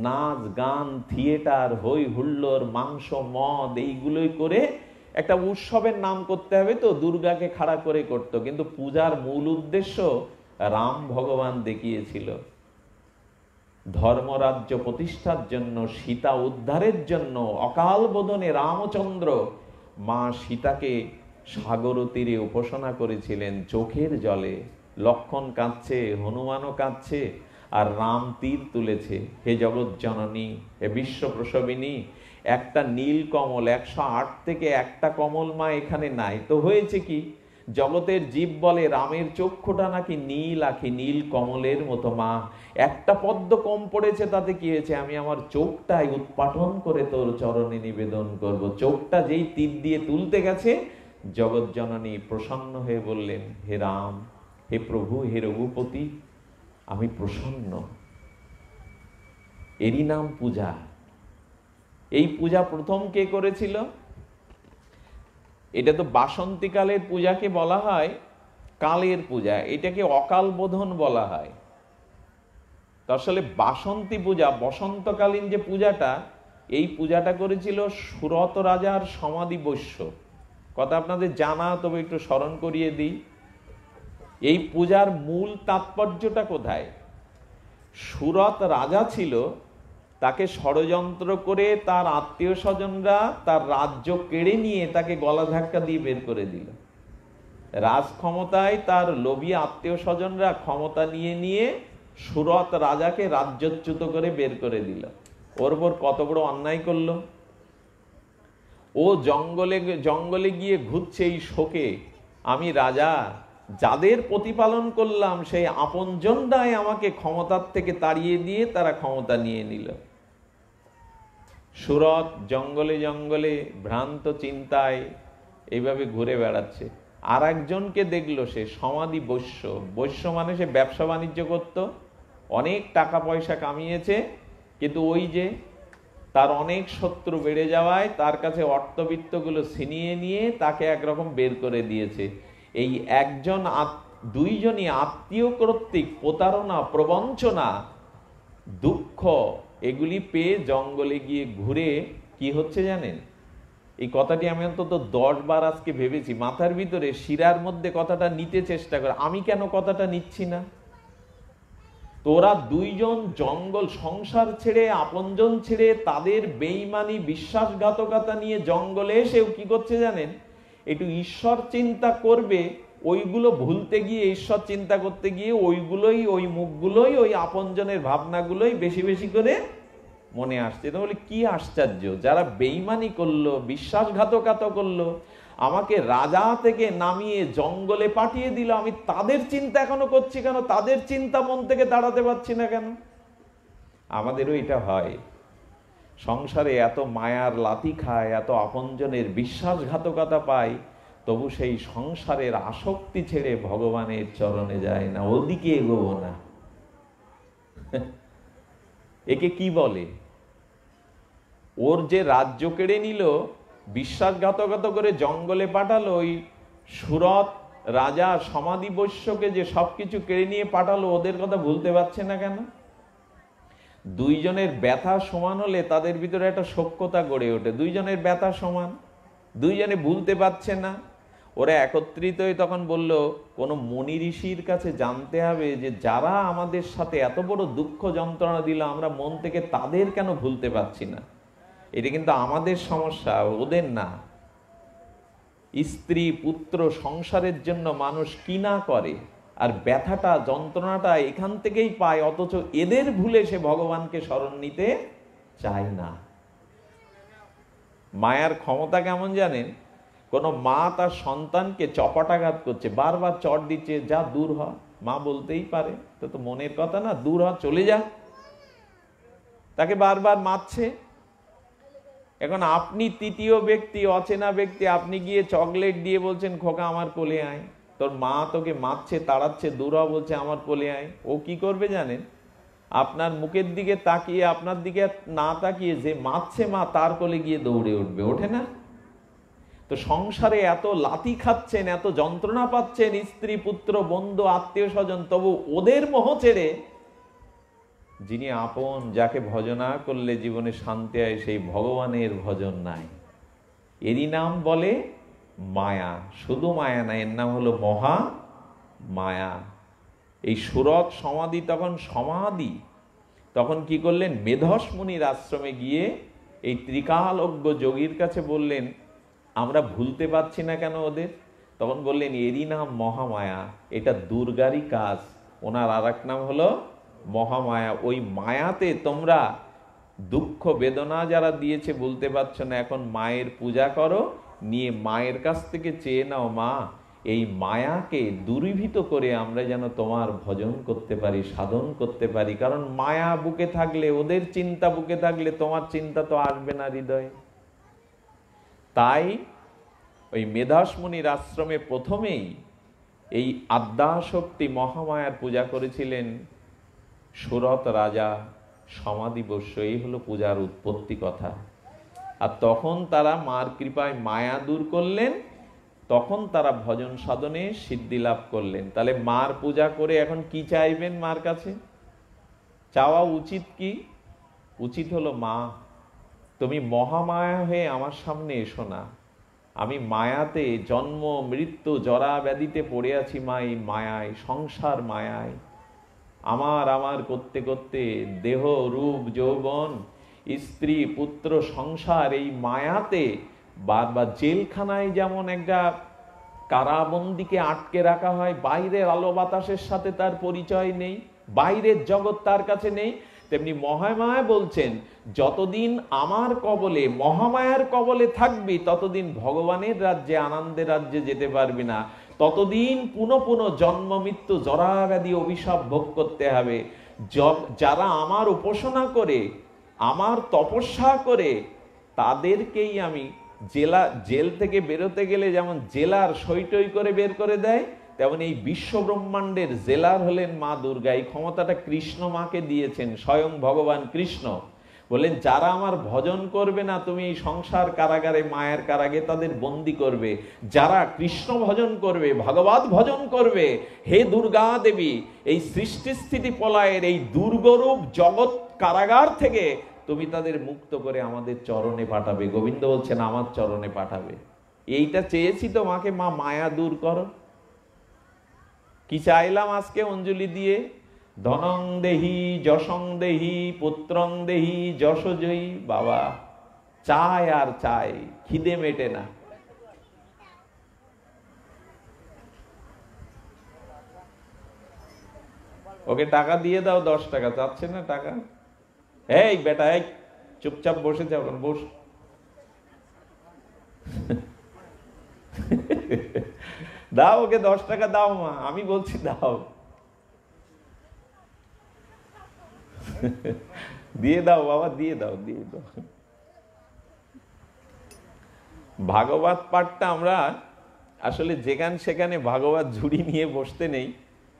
নাচ গান, থিয়েটার, হই হুল্লোড়, মাংস, মদ এইগুলোই করে একটা উৎসবের নাম করতে হবে, তো দুর্গাকে খাড়া করে করতো। কিন্তু পূজার মূল উদ্দেশ্য রাম ভগবান দেখিয়েছিল, ধর্মরাজ্য প্রতিষ্ঠার জন্য, সীতা উদ্ধারের জন্য। অকাল বোধনে রামচন্দ্র মা সীতাকে সাগর তীরে উপাসনা করেছিলেন চোখের জলে। লক্ষ্মণ কাঁদছে, হনুমানও কাঁদছে, আর রাম তীর তুলেছে। হে জগৎ জননী, হে বিশ্ব প্রসবিনী, একটা নীল কমল, 108 থেকে একটা কমল মা এখানে নাই। তো হয়েছে কি, জগতের জীব বলে রামের চক্ষুটা নাকি নীল আখি, নীল কমলের মতো। মা, একটা পদ্ম কম পড়েছে, তাতে কি হয়েছে? আমি আমার চোখটাই উৎপাটন করে তোর চরণে নিবেদন করব। চোখটা যেই তীর দিয়ে তুলতে গেছে, জগৎ জননী প্রসন্ন হয়ে বললেন, হে রাম, হে প্রভু, হে রঘুপতি, আমি প্রসন্ন। এরই নাম পূজা। এই পূজা প্রথম কে করেছিল? এটা তো বাসন্তীকালের পূজাকে বলা হয় কালের পূজা, এটাকে অকাল বোধন বলা হয়। তো আসলে বাসন্তী পূজা, বসন্তকালীন যে পূজাটা, এই পূজাটা করেছিল সুরত রাজার সমাধি বৈশ্য। কথা আপনাদের জানা, তবে একটু স্মরণ করিয়ে দিই। এই পূজার মূল তাৎপর্যটা কোথায়? সুরত রাজা ছিল, তাকে ষড়যন্ত্র করে তার আত্মীয় স্বজনরা তার রাজ্য কেড়ে নিয়ে তাকে গলা ধাক্কা দিয়ে বের করে দিল। রাজ ক্ষমতায় তার লোভী আত্মীয় স্বজনরা ক্ষমতা নিয়ে নিয়ে সুরত রাজাকে রাজ্যচ্যুত করে বের করে দিল। ওর উপর কত বড় অন্যায় করলো! ও জঙ্গলে জঙ্গলে গিয়ে ঘুরছে এই শোকে, আমি রাজা, যাদের প্রতিপালন করলাম সেই আপনজনরাই আমাকে ক্ষমতার থেকে তাড়িয়ে দিয়ে তারা ক্ষমতা নিয়ে নিল। সুরত জঙ্গলে জঙ্গলে ভ্রান্ত চিন্তায় এইভাবে ঘুরে বেড়াচ্ছে। আর একজনকে দেখলো, সে সমাধি বৈশ্য। বৈশ্য মানে সে ব্যবসা বাণিজ্য করত, অনেক টাকা পয়সা কামিয়েছে, কিন্তু ওই যে তার অনেক শত্রু বেড়ে যাওয়ায় তার কাছে অর্থবিত্তগুলো ছিনিয়ে নিয়ে তাকে একরকম বের করে দিয়েছে। এই একজন দুইজনই আত্মীয় কর্তৃক প্রতারণা, প্রবঞ্চনা, দুঃখ এগুলি পেয়ে জঙ্গলে গিয়ে ঘুরে কি হচ্ছে জানেন? এই কথাটি আমি অন্তত 10 বার আজকে ভেবেছি, মাথার ভিতরে শিরার মধ্যে কথাটা নিতে চেষ্টা করে, আমি কেন কথাটা নিচ্ছি না? তোরা দুইজন জঙ্গল সংসার ছেড়ে, আপনজন ছেড়ে, তাদের বেঈমানি বিশ্বাসঘাতকতা নিয়ে জঙ্গলে এসেও কি করছে জানেন? একটু ঈশ্বর চিন্তা করবে, ওইগুলো ভুলতে গিয়ে, ঈশ্বর চিন্তা করতে গিয়ে ওইগুলোই, ওই মুখগুলোই, ওই আপনজনের ভাবনাগুলোই বেশি বেশি করে মনে আসছে। তাহলে কি আশ্চর্য, যারা বেঈমানি করলো, বিশ্বাসঘাতকতা করলো, আমাকে রাজা থেকে নামিয়ে জঙ্গলে পাঠিয়ে দিল, আমি তাদের চিন্তা এখনো করছি কেন? তাদের চিন্তা মন থেকে দাঁড়াতে পারছি না কেন? আমাদেরও এটা হয়। সংসারে এত মায়ার লাথি খায়, এত আপনজনের বিশ্বাসঘাতকতা পায়, তবু সেই সংসারের আসক্তি ছেড়ে ভগবানের চরণে যায় না, ওদিকে এগোবো না। একে কি বলে? ওর যে রাজ্য কেড়ে নিল, বিশ্বাসঘাতকতা করে জঙ্গলে পাঠালো, ওই সুরত রাজা সমাধি বৈশ্যকে যে সবকিছু কেড়ে নিয়ে পাঠালো, ওদের কথা ভুলতে পারছে না কেন? দুইজনের ব্যথা সমান হলে তাদের ভিতরে একটা সখ্যতা গড়ে ওঠে। দুইজনের ব্যথা সমান, দুইজনে ভুলতে পারছে না। ওরা একত্রিত হয়ে তখন বলল, কোনো মুনি ঋষির কাছে জানতে হবে যে যারা আমাদের সাথে এত বড় দুঃখ যন্ত্রণা দিল, আমরা মন থেকে তাদের কেন ভুলতে পারছি না। এটা কিন্তু আমাদের সমস্যা, ওদের না। স্ত্রী পুত্র সংসারের জন্য মানুষ কি না করে, আর ব্যথাটা যন্ত্রণাটা এখান থেকেই পায়, অথচ এদের ভুলে সে ভগবানকে শরণ নিতে চায় না। মায়ার ক্ষমতা কেমন জানেন? কোন মা তার সন্তানকে চপাটাঘাত করছে, বারবার চট দিচ্ছে, যা দূর হ, মা বলতেই পারে, তো তো মনের কথা না, দূর হ, চলে যা। তাকে বারবার মারছে। এখন আপনি তৃতীয় ব্যক্তি, অচেনা ব্যক্তি, আপনি গিয়ে চকলেট দিয়ে বলছেন খোকা আমার কোলে আয়, তোর মা তোকে মারছে, তাড়াচ্ছে, দূর হ বলছে আমার কোলে আয়, ও কি করবে জানেন? আপনার মুখের দিকে তাকিয়ে, আপনার দিকে না তাকিয়ে যে মারছে মা তার কোলে গিয়ে দৌড়ে উঠবে, ওঠে না? তো সংসারে এত লাথি খাচ্ছেন, এত যন্ত্রণা পাচ্ছেন, স্ত্রী পুত্র বন্ধু আত্মীয় স্বজন, তবু ওদের মোহ ছেড়ে যিনি আপন, যাকে ভজনা করলে জীবনে শান্তি হয়, সেই ভগবানের ভজন নাই। এরই নাম বলে মায়া। শুধু মায়া না, এর নাম হলো মহা মায়া। এই সুরত সমাধি তখন সমাধি, তখন কি করলেন? মেধস মুনির আশ্রমে গিয়ে এই ত্রিকালজ্ঞ যোগীর কাছে বললেন, আমরা ভুলতে পারছি না কেন ওদের? তখন বললেন এরই নাম মহামায়া, এটা দুর্গারই কাজ। ওনার আর এক নাম হলো মহামায়া। ওই মায়াতে তোমরা দুঃখ বেদনা যারা দিয়েছে বলতে পারছো না, এখন মায়ের পূজা করো, নিয়ে মায়ের কাছ থেকে চেয়ে নাও, মা এই মায়াকে দূরীভূত করে আমরা যেন তোমার ভজন করতে পারি, সাধন করতে পারি। কারণ মায়া বুকে থাকলে, ওদের চিন্তা বুকে থাকলে তোমার চিন্তা তো আসবে না হৃদয়ে। তাই ওই মেধাস মুনির আশ্রমে প্রথমেই এই আদ্যাশক্তি মহামায়ার পূজা করেছিলেন সুরত রাজা সমাধিবস্য। এই হলো পূজার উৎপত্তি কথা। আর তখন তারা মার কৃপায় মায়া দূর করলেন, তখন তারা ভজন সাধনে সিদ্ধি লাভ করলেন। তাহলে মার পূজা করে এখন কি চাইবেন মার কাছে? চাওয়া উচিত কি? উচিত হলো, মা তুমি মহামায়া হয়ে আমার সামনে এসো না, আমি মায়াতে জন্ম মৃত্যু জরা ব্যাধিতে পড়ে আছি মা, এই মায়ায়, সংসার মায়ায়, আমার করতে করতে দেহ রূপ যৌবন স্ত্রী পুত্র সংসার, এই মায়াতে বারবার জেলখানায় যেমন একটা কারাবন্দীকে আটকে রাখা হয়, বাইরের আলো বাতাসের সাথে তার পরিচয় নেই, বাইরের জগৎ তার কাছে নেই, তেমনি মহামায়া বলছেন যতদিন আমার কবলে, মহামায়ার কবলে থাকবি, ততদিন ভগবানের রাজ্যে, আনন্দের রাজ্যে যেতে পারবি না। ততদিন পুনঃ পুনঃ জন্ম মৃত্যু জরা ব্যাধি অভিশাপ ভোগ করতে হবে। যারা আমার উপাসনা করে, আমার তপস্যা করে, তাদেরকেই আমি জেল থেকে বেরোতে গেলে যেমন জেলার সইটই করে বের করে দেয়, তেমন এই বিশ্ব ব্রহ্মাণ্ডের জেলার হলেন মা দুর্গা। এই ক্ষমতাটা কৃষ্ণ মাকে দিয়েছেন, স্বয়ং ভগবান কৃষ্ণ বলেন যারা আমার ভজন করবে না, তুমি এই সংসার কারাগারে, মায়ের কারাগে তাদের বন্দী করবে। যারা কৃষ্ণ ভজন করবে, ভগবত ভজন করবে, হে দুর্গা দেবী, এই সৃষ্টি স্থিতি প্রলয়ের এই দুর্গরূপ জগৎ কারাগার থেকে তুমি তাদের মুক্ত করে আমাদের চরণে পাঠাবে। গোবিন্দ বলছেন আমার চরণে পাঠাবে। এইটা চেয়েছি তো মাকে, মা মায়া দূর করো। কি চাইলাম আজকে অঞ্জলি দিয়ে? ধনং দেহি যশং দেহি পুত্রং দেহি যশোজয়ী। বাবা চাই আর চাই, খিদে মেটে না। ওকে টাকা দিয়ে দাও, 10 টাকা চাচ্ছে না টাকা। এই বেটা, এই চুপচাপ বসে যাও, বস। দাও ওকে 10 টাকা দাও মা, আমি বলছি দাও। দিয়ে দাও বাবা, দিয়ে দাও, দিয়ে দাও। ভাগবত পাঠটা আমরা আসলে যেখানে সেখানে ভাগবত ঝুড়ি নিয়ে বসতে নেই,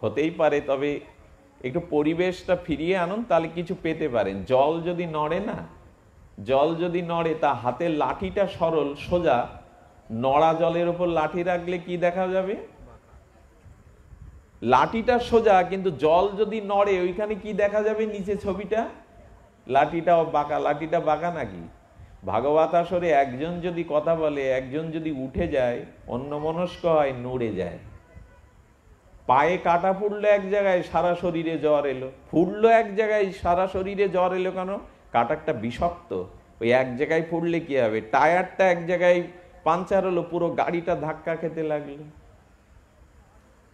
হতেই পারে, তবে একটু পরিবেশটা ফিরিয়ে আনুন, তাহলে কিছু পেতে পারেন। জল যদি নড়ে না, জল যদি নড়ে, তা হাতের লাঠিটা সরল সোজা, নড়া জলের উপর লাঠি রাখলে কি দেখা যাবে? লাঠিটা সোজা, কিন্তু জল যদি নড়ে ওইখানে কি দেখা যাবে? নিচে ছবিটা, লাঠিটাও বাঁকা। লাঠিটা বাঁকা নাকি? ভাগবত আসরে একজন যদি কথা বলে, একজন যদি উঠে যায়, অন্যমনস্ক হয়, নড়ে যায়। পায়ে কাটা ফুটলো এক জায়গায়, সারা শরীরে জ্বর এলো। ফুটলো এক জায়গায়, সারা শরীরে জ্বর এলো কেন? কাটারটা বিষাক্ত। ওই এক জায়গায় ফুটলে কি হবে? টায়ারটা এক জায়গায় পাঞ্চার হলো, পুরো গাড়িটা ধাক্কা খেতে লাগলো।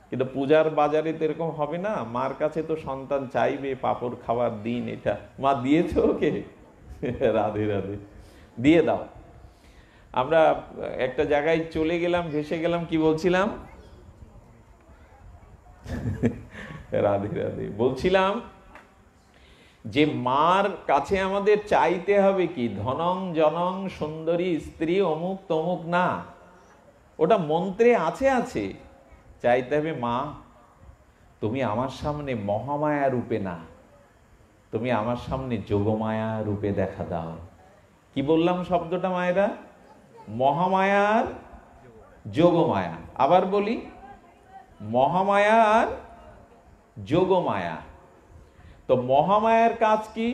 কিন্তু পূজার বাজারে তো এরকম হবে না। মার কাছে তো সন্তান চাইবে পাপড় খাওয়ার দিন, এটা মা দিয়েছে ওকে। রাধে রাধে, দিয়ে দাও। আমরা একটা জায়গায় চলে গেলাম, ভেসে গেলাম, কি বলছিলাম? রাধে রাধে। বলছিলাম যে মার কাছে আমাদের চাইতে হবে কি, ধনং জনং সুন্দরী স্ত্রী অমুক তমুক না, ওটা মন্ত্রে আছে আছে। চাইতে হবে মা তুমি আমার সামনে মহামায়া রূপে না, তুমি আমার সামনে যোগমায়া রূপে দেখা দাও। কি বললাম শব্দটা মায়েরা? মহামায়ার যোগমায়া। আবার বলি, মহামায়া আর যোগমায়া। তো মহামায়ার কাজ কি?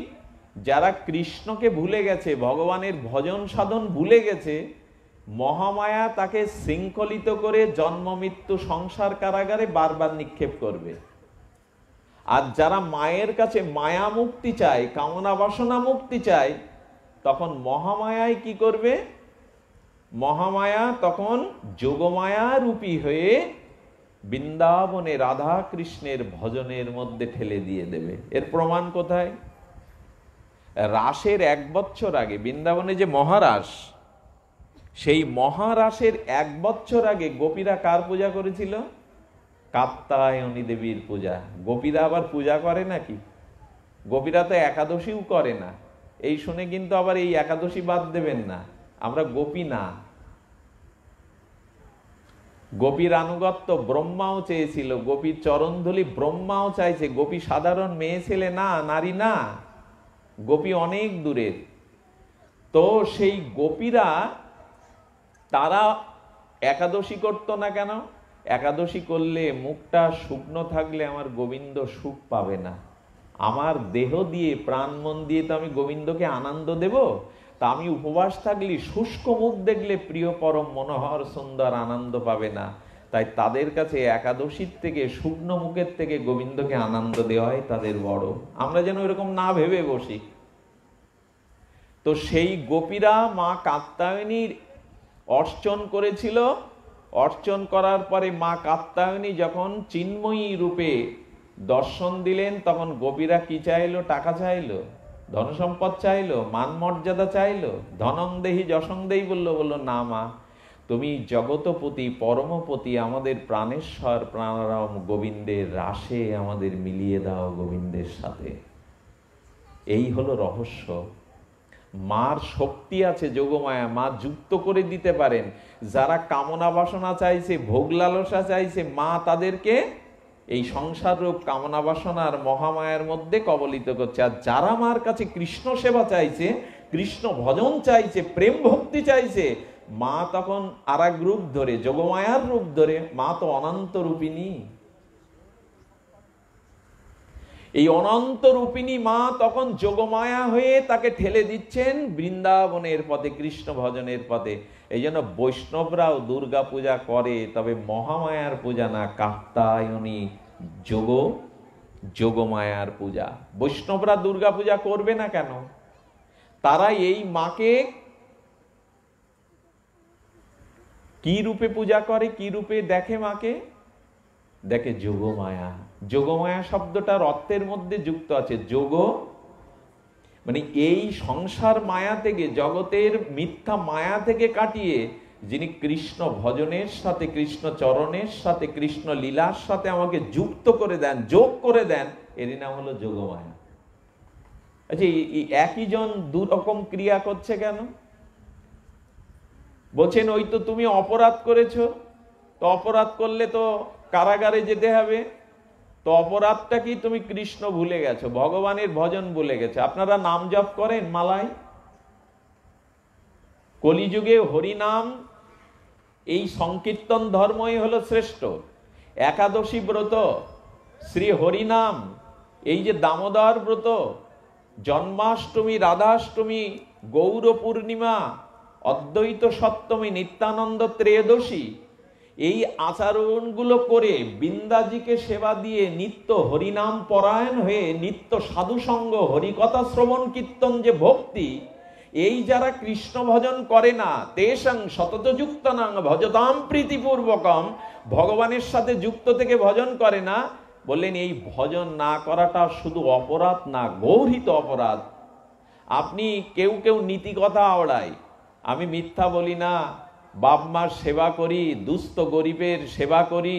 যারা কৃষ্ণকে ভুলে গেছে, ভগবানের ভজন সাধন ভুলে গেছে, মহামায়া তাকে শৃঙ্খলিত করে জন্ম মৃত্যু সংসার কারাগারে বারবার নিক্ষেপ করবে। আর যারা মায়ের কাছে মায়া মুক্তি চায়, কামনা বাসনা মুক্তি চায়, তখন মহামায়াই কি করবে? মহামায়া তখন যোগমায়া রূপী হয়ে বৃন্দাবনে রাধা কৃষ্ণের ভজনের মধ্যে ঠেলে দিয়ে দেবে। এর প্রমাণ কোথায়? রাসের 1 বছর আগে বৃন্দাবনে যে মহারাস, সেই মহারাসের 1 বছর আগে গোপীরা কার পূজা করেছিল? কাত্যায়নী দেবীর পূজা। গোপীরা আবার পূজা করে নাকি? গোপীরা তো একাদশীও করে না। এই শুনে কিন্তু আবার এই একাদশী বাদ দেবেন না, আমরা গোপী না। গোপীর আনুগত্য ব্রহ্মাও চেয়েছিল, গোপীর চরণধুলি ব্রহ্মাও চাইছে। গোপী সাধারণ মেয়ে ছেলে না, নারী না, গোপী অনেক দূরের। তো সেই গোপীরা তারা একাদশী করত না কেন? একাদশী করলে মুখটা শুকনো থাকলে আমার গোবিন্দ সুখ পাবে না। আমার দেহ দিয়ে প্রাণ মন দিয়ে তো আমি গোবিন্দকে আনন্দ দেব, তা আমি উপবাস থাকলে শুষ্ক মুখ দেখলে প্রিয় পরম মনোহর সুন্দর আনন্দ পাবে না। তাই তাদের কাছে একাদশীর থেকে, শুকনো মুখের থেকে গোবিন্দকে আনন্দ দেওয়াই তাদের বড়। আমরা যেন এরকম না ভেবে বসি। তো সেই গোপীরা মা কাত্যায়নীর অর্চন করেছিল। অর্চন করার পরে মা কাত্যায়নী যখন চিন্ময়ী রূপে দর্শন দিলেন, তখন গোপীরা কি চাইলো? টাকা চাইলো, ধনসম্পদ চাইলো, মান মর্যাদা চাইলো, ধনং দেহি যশং দেহি বললো। বললো না মা, তুমি জগতপতি পরমপতি আমাদের প্রাণেশ্বর প্রাণারাম গোবিন্দের রাসে আমাদের মিলিয়ে দাও গোবিন্দের সাথে। এই হলো রহস্য। মার শক্তি আছে যোগমায়া, মা যুক্ত করে দিতে পারেন। যারা কামনা বাসনা চাইছে, ভোগ লালসা চাইছে, মা তাদেরকে এই সংসার রূপ কামনা বাসনার মহামায়ার মধ্যে কবলিত করছে। আর যারা মার কাছে কৃষ্ণ সেবা চাইছে, কৃষ্ণ ভজন চাইছে, প্রেম ভক্তি চাইছে, মা তখন আরেক রূপ ধরে, যোগমায়ার রূপ ধরে। মা তো অনন্ত রূপিণী। এই অনন্ত রূপিণী মা তখন যোগমায়া হয়ে তাকে ঠেলে দিচ্ছেন বৃন্দাবনের পথে, কৃষ্ণ ভজনের পথে। এই জন্য বৈষ্ণবরাও দুর্গা পূজা করে, তবে মহামায়ার পূজা না, কাত্যায়নী যোগমায়ার পূজা। বৈষ্ণবরা দুর্গা পূজা করবে না কেন? তারা এই মাকে কি রূপে পূজা করে, কি রূপে দেখে মাকে? দেখে যোগমায়া। যোগমায়া শব্দটার অর্থের মধ্যে যুক্ত আছে যোগ, মানে এই সংসার মায়া থেকে, জগতের মিথ্যা মায়া থেকে কাটিয়ে যিনি কৃষ্ণ ভজনের সাথে, কৃষ্ণ চরণের সাথে, কৃষ্ণ লীলার সাথে আমাকে যুক্ত করে দেন, যোগ করে দেন, এরই নাম হলো যোগমায়া। আচ্ছা, এই একই জন দুরকম ক্রিয়া করছে কেন? বলছেন ওই তো তুমি অপরাধ করেছো, তো অপরাধ করলে তো কারাগারে যেতে হবে। তো অপরাধটা কি? তুমি কৃষ্ণ ভুলে গেছো, ভগবানের ভজন ভুলে গেছো। আপনারা নাম জপ করেন মালায়? কলিযুগে হরিনাম, এই সংকীর্তন ধর্মই হলো শ্রেষ্ঠ। একাদশী ব্রত, শ্রী হরিনাম, এই যে দামোদর ব্রত, জন্মাষ্টমী, রাধাষ্টমী, গৌর পূর্ণিমা, অদ্বৈত সপ্তমী, নিত্যানন্দ ত্রয়োদশী, এই আচরণগুলো করে বৃন্দাজিকে সেবা দিয়ে নিত্য হরিনাম পরায়ণ হয়ে নিত্য সাধুসঙ্গ, হরিকথা শ্রবণ কীর্তন যে ভক্তি, এই যারা কৃষ্ণ ভজন করে না, তেষাং সতত যুক্তানাং ভজতাম প্রীতিপূর্বকম, ভগবানের সাথে যুক্ত থেকে ভজন করে না, বললেন এই ভজন না করাটা শুধু অপরাধ না, গৌরিত অপরাধ। আপনি কেউ নীতি কথা আওড়ায়, আমি মিথ্যা বলি না, বাপ মার সেবা করি, দুস্থ গরিবের সেবা করি,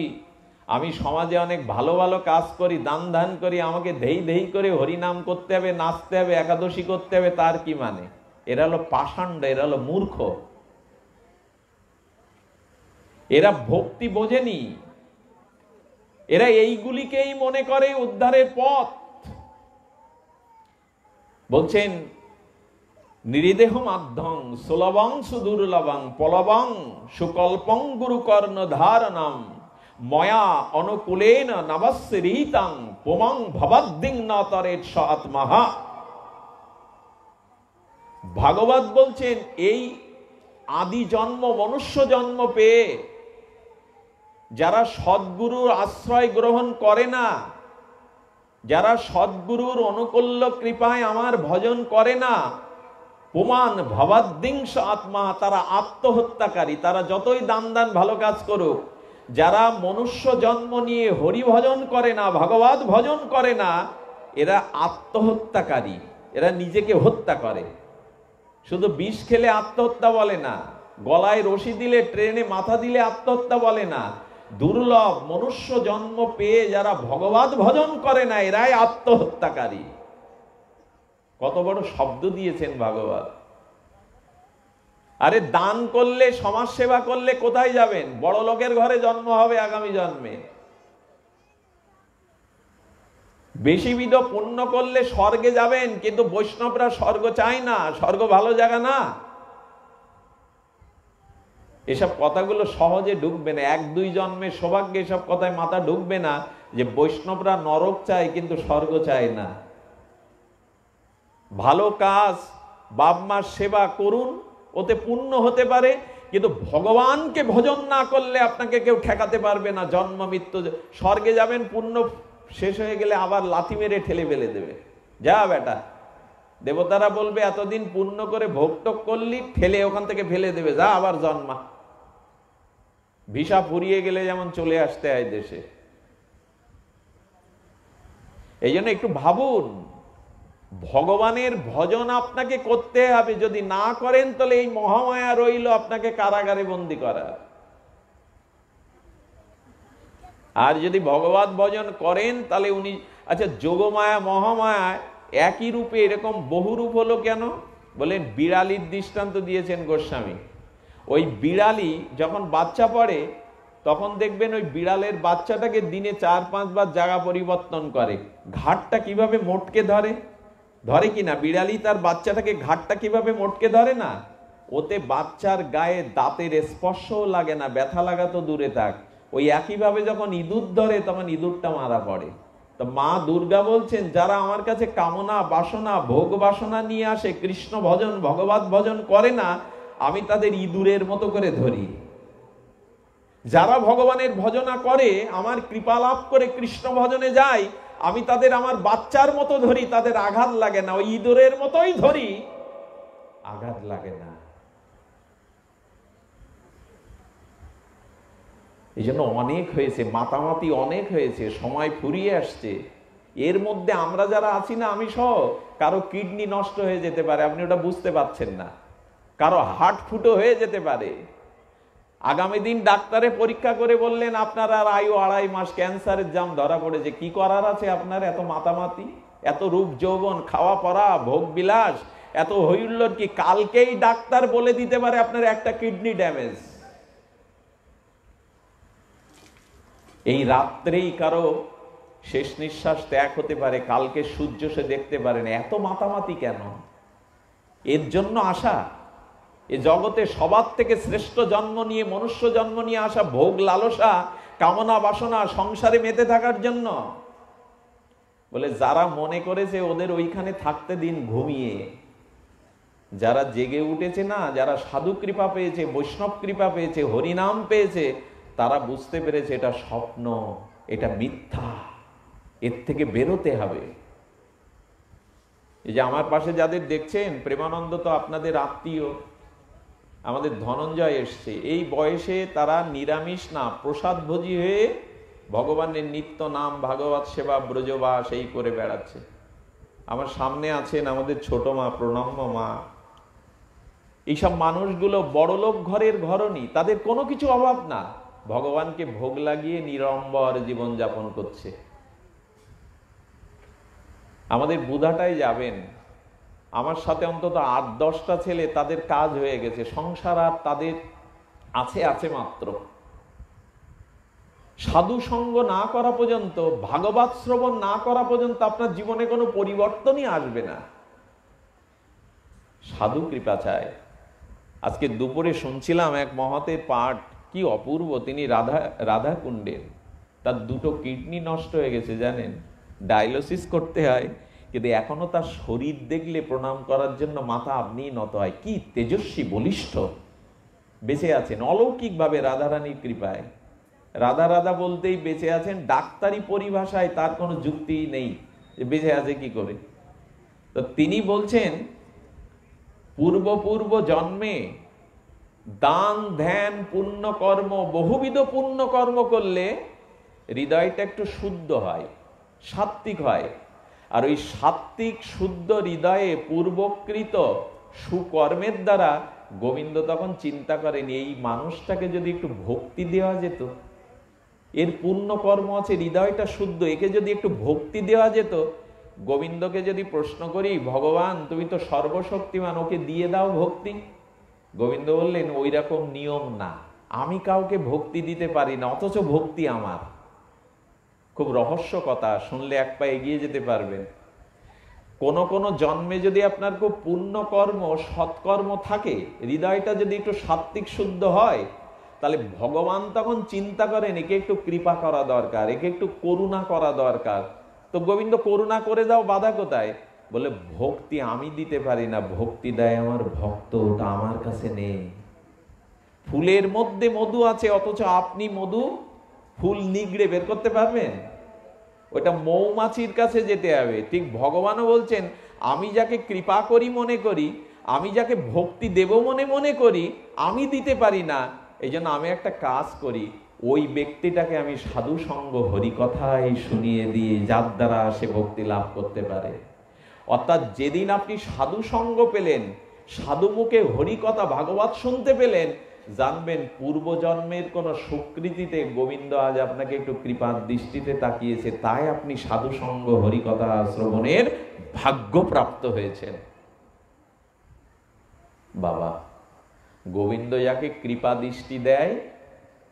আমি সমাজে অনেক ভালো ভালো কাজ করি, দান ধান করি, আমাকে ধেই ধেই করে হরিনাম করতে হবে, নাচতে হবে, একাদশী করতে হবে, তার কি মানে? এরা হলো পাষাণ্ড, এরা হলো মূর্খ, এরা ভক্তি বোঝেনি, এরা এইগুলিকেই মনে করে উদ্ধারের পথ। বলছেন নিরিদেহ মাধ্যং সুলভং সুদুর্লভং পলবং সুকল্পং গুরুকর্ণ ধারণম ময়া অনুকূলেন নবশ্রীতাং পুমং ভবদ্দিং নতরেৎ স আত্মহা। ভাগবত বলছেন এই আদি জন্ম, মনুষ্য জন্ম পেয়ে যারা সদ্গুরুর আশ্রয় গ্রহণ করে না, যারা সদ্গুরুর অনুকূল্য কৃপায় আমার ভজন করে না, পুমান ভবদ্দিংস আত্মা, তারা আত্মহত্যাকারী। তারা যতই দান দান ভালো কাজ করুক, যারা মনুষ্য জন্ম নিয়ে হরি ভজন করে না, ভগবত ভজন করে না, এরা আত্মহত্যাকারী, এরা নিজেকে হত্যা করে। শুধু বিষ খেলে আত্মহত্যা বলে না, গলায় রশি দিলে, ট্রেনে মাথা দিলে আত্মহত্যা বলে না। দুর্লভ মনুষ্য জন্ম পেয়ে যারা ভগবত ভজন করে না, এরাই আত্মহত্যাকারী। কত বড় শব্দ দিয়েছেন ভাগবত। আরে দান করলে, সমাজ সেবা করলে কোথায় যাবেন? বড় লোকের ঘরে জন্ম হবে আগামী জন্মে। বেশিবিধ পুণ্য করলে স্বর্গে যাবেন, কিন্তু বৈষ্ণবরা স্বর্গ চায় না, স্বর্গ ভালো জায়গা না। এসব কথাগুলো সহজে ঢুকবে না, এক দুই জন্মের সৌভাগ্যে এসব কথায় মাথা ঢুকবে না যে বৈষ্ণবরা নরক চায় কিন্তু স্বর্গ চায় না। ভালো কাজ, বাপ মার সেবা করুন, ওতে পুণ্য হতে পারে, কিন্তু ভগবানকে ভজন না করলে আপনাকে কেউ ঠেকাতে পারবে না। জন্ম মৃত্যু, স্বর্গে যাবেন, পুণ্য শেষ হয়ে গেলে আবার লাথি মেরে ঠেলে ফেলে দেবে, যা বেটা। দেবতারা বলবে এতদিন পুণ্য করে ভোগটোক করলি, ঠেলে ওখান থেকে ফেলে দেবে, যা আবার জন্মা। ভিসা ফুরিয়ে গেলে যেমন চলে আসতে হয় দেশে। এই জন্য একটু ভাবুন, ভগবানের ভজন আপনাকে করতে হবে। যদি না করেন তাহলে এই মহামায়া রইল আপনাকে কারাগারে বন্দী করা। আর যদি ভগবত ভজন করেন তাহলে উনি, আচ্ছা যোগমায়া মহামায়া একই রূপে এরকম বহু রূপ হলো কেন? বলেন বিড়ালির দৃষ্টান্ত দিয়েছেন গোস্বামী। ওই বিড়ালি যখন বাচ্চা পড়ে তখন দেখবেন ওই বিড়ালের বাচ্চাটাকে দিনে 4-5 বার জায়গা পরিবর্তন করে। ঘাটটা কিভাবে মোটকে ধরে, ধরে কিনা? বিড়ালি তার বাচ্চাটাকে ঘাটটা কিভাবে মোটকে ধরে না, ওতে বাচ্চার গায়ে দাঁতের স্পর্শও লাগে না, ব্যথা লাগা তো দূরে থাক। ওই একইভাবে যখন ইঁদুর ধরে তখন ইঁদুরটা মারা পড়ে। তো মা দুর্গা বলছেন যারা আমার কাছে কামনা বাসনা ভোগ বাসনা নিয়ে আসে, কৃষ্ণ ভজন ভগবত ভজন করে না, আমি তাদের ইঁদুরের মতো করে ধরি। যারা ভগবানের ভজনা করে, আমার কৃপা লাভ করে কৃষ্ণ ভজনে যায়, আমি তাদের আমার বাচ্চার মতো ধরি, তাদের আঘাত লাগে না। ওই ইঁদুরের মতোই ধরি, আঘাত লাগে না। এই জন্য অনেক হয়েছে, মাতামাতি অনেক হয়েছে, সময় ফুরিয়ে আসছে। এর মধ্যে আমরা যারা আছি না, আমি সহ, কারো কিডনি নষ্ট হয়ে যেতে পারে, আপনি ওটা বুঝতে পারছেন না। কারো হার্ট ফুটো হয়ে যেতে পারে। আগামী দিন ডাক্তারে পরীক্ষা করে বললেন আপনার আর আয়ু 2.5 মাস, ক্যান্সারের জাম ধরা পড়েছে। কি করার আছে আপনার? এত মাতামাতি, এত রূপ যৌবন, খাওয়া পরা, ভোগ বিলাস, এত হইল্লোর কি? কালকেই ডাক্তার বলে দিতে পারে আপনার একটা কিডনি ড্যামেজ। এই রাত্রেই কারো শেষ নিঃশ্বাস ত্যাগ হতে পারে, কালকে সূর্য সে দেখতে পারে না। এত মাতামাতি কেন? এর জন্য আসা এ জগতে সবার থেকে শ্রেষ্ঠ জন্ম নিয়ে, মনুষ্য জন্ম নিয়ে আসা, ভোগ লালসা কামনা বাসনা সংসারে মেতে থাকার জন্য। বলে যারা মনে করেছে ওদের ওইখানে থাকতে দিন ঘুমিয়ে, যারা জেগে উঠেছে না, যারা সাধু কৃপা পেয়েছে, বৈষ্ণব কৃপা পেয়েছে, হরিনাম পেয়েছে, তারা বুঝতে পেরেছে এটা স্বপ্ন, এটা মিথ্যা, এর থেকে বেরোতে হবে। এই যে আমার পাশে যাদের দেখছেন, প্রেমানন্দ তো আপনাদের আত্মীয়, আমাদের ধনঞ্জয় এসছে। এই বয়সে তারা নিরামিষ না প্রসাদ ভোজী হয়ে ভগবানের নিত্য নাম ভাগবত সেবা ব্রজবাস এই করে বেড়াচ্ছে। আমার সামনে আছেন আমাদের ছোট মা, প্রণম্য মা। এইসব মানুষগুলো বড়লোক ঘরের ঘরণী, তাদের কোনো কিছু অভাব না। ভগবানকে ভোগ লাগিয়ে নিরম্বর জীবন যাপন করছে। আমাদের বুধাটাই যাবেন, আমার সাথে অন্তত 8-10টা ছেলে, তাদের কাজ হয়ে গেছে, সংসার আর তাদের আছে আছে মাত্র। সাধু সঙ্গ না করা পর্যন্ত, ভাগবত শ্রবণ না করা পর্যন্ত আপনার জীবনে কোনো পরিবর্তনই আসবে না। সাধু কৃপা চায়। আজকে দুপুরে শুনছিলাম এক মহতের পাঠ, কি অপূর্ব। তিনি রাধা কুণ্ডের, তার 2টো কিডনি নষ্ট হয়ে গেছে জানেন, ডায়ালিসিস করতে হয়, কিন্তু এখনো তার শরীর দেখলে প্রণাম করার জন্য মাথা আপনিই নত হয়। কি তেজস্বী, বলিষ্ঠ, বেঁচে আছেন অলৌকিকভাবে রাধারানীর কৃপায়। রাধা রাধা বলতেই বেঁচে আছেন। ডাক্তারি পরিভাষায় তার কোনো যুক্তি নেই যে বেঁচে আছে কি করে। তো তিনি বলছেন, পূর্ব জন্মে দান ধ্যান পুণ্য কর্ম, বহুবিধ পুণ্য কর্ম করলে হৃদয়টা একটু শুদ্ধ হয়, সাত্ত্বিক হয়। আর ওই সাত্ত্বিক শুদ্ধ হৃদয়ে পূর্বকৃত সুকর্মের দ্বারা গোবিন্দ তখন চিন্তা করেন, এই মানুষটাকে যদি একটু ভক্তি দেওয়া যেত, এর পুণ্য কর্ম আছে, হৃদয়টা শুদ্ধ, একে যদি একটু ভক্তি দেওয়া যেত। গোবিন্দকে যদি প্রশ্ন করি, ভগবান তুমি তো সর্বশক্তিমান, ওকে দিয়ে দাও ভক্তি। গোবিন্দ বললেন, ওই রকম নিয়ম না, আমি কাউকে ভক্তি দিতে পারি না, অথচ ভক্তি আমার। খুব রহস্য কথা, শুনলে এক পা এগিয়ে যেতে পারবেন। কোন কোন জন্মে যদি আপনার খুব পুণ্য কর্ম সৎকর্ম থাকে, হৃদয়টা যদি একটু সাত্ত্বিক শুদ্ধ হয়, তাহলে ভগবান তখন চিন্তা করেন একে একটু কৃপা করা দরকার, একে একটু করুণা করা দরকার। তো গোবিন্দ করুণা করে দাও, বাধা কোথায়? বলে, ভক্তি আমি দিতে পারি না, ভক্তি দেয় আমার ভক্ত, ওটা আমার কাছে নেই। ফুলের মধ্যে মধু আছে, অথচ আপনি মধু ফুল নিগড়ে বের করতে পারবেন? ওটা মৌমাছির কাছে যেতে হবে। ঠিক ভগবানও বলছেন, আমি যাকে কৃপা করি মনে করি, আমি যাকে ভক্তি দেব মনে করি, আমি দিতে পারি না। এই জন্য আমি একটা কাজ করি, ওই ব্যক্তিটাকে আমি সাধু সঙ্গ হরিকথায় শুনিয়ে দিই, যার দ্বারা সে ভক্তি লাভ করতে পারে। অর্থাৎ যেদিন আপনি সাধু সঙ্গ পেলেন, সাধু মুখে হরিকথা ভাগবত শুনতে পেলেন, জানবেন পূর্বজন্মের কোন সুকৃতিতে গোবিন্দ আজ আপনাকে একটু কৃপার দৃষ্টিতে তাকিয়েছে, তাই আপনি সাধু সঙ্গ হরিকথা শ্রবণের ভাগ্য প্রাপ্ত হয়েছেন। বাবা, গোবিন্দ যাকে কৃপা দৃষ্টি দেয়,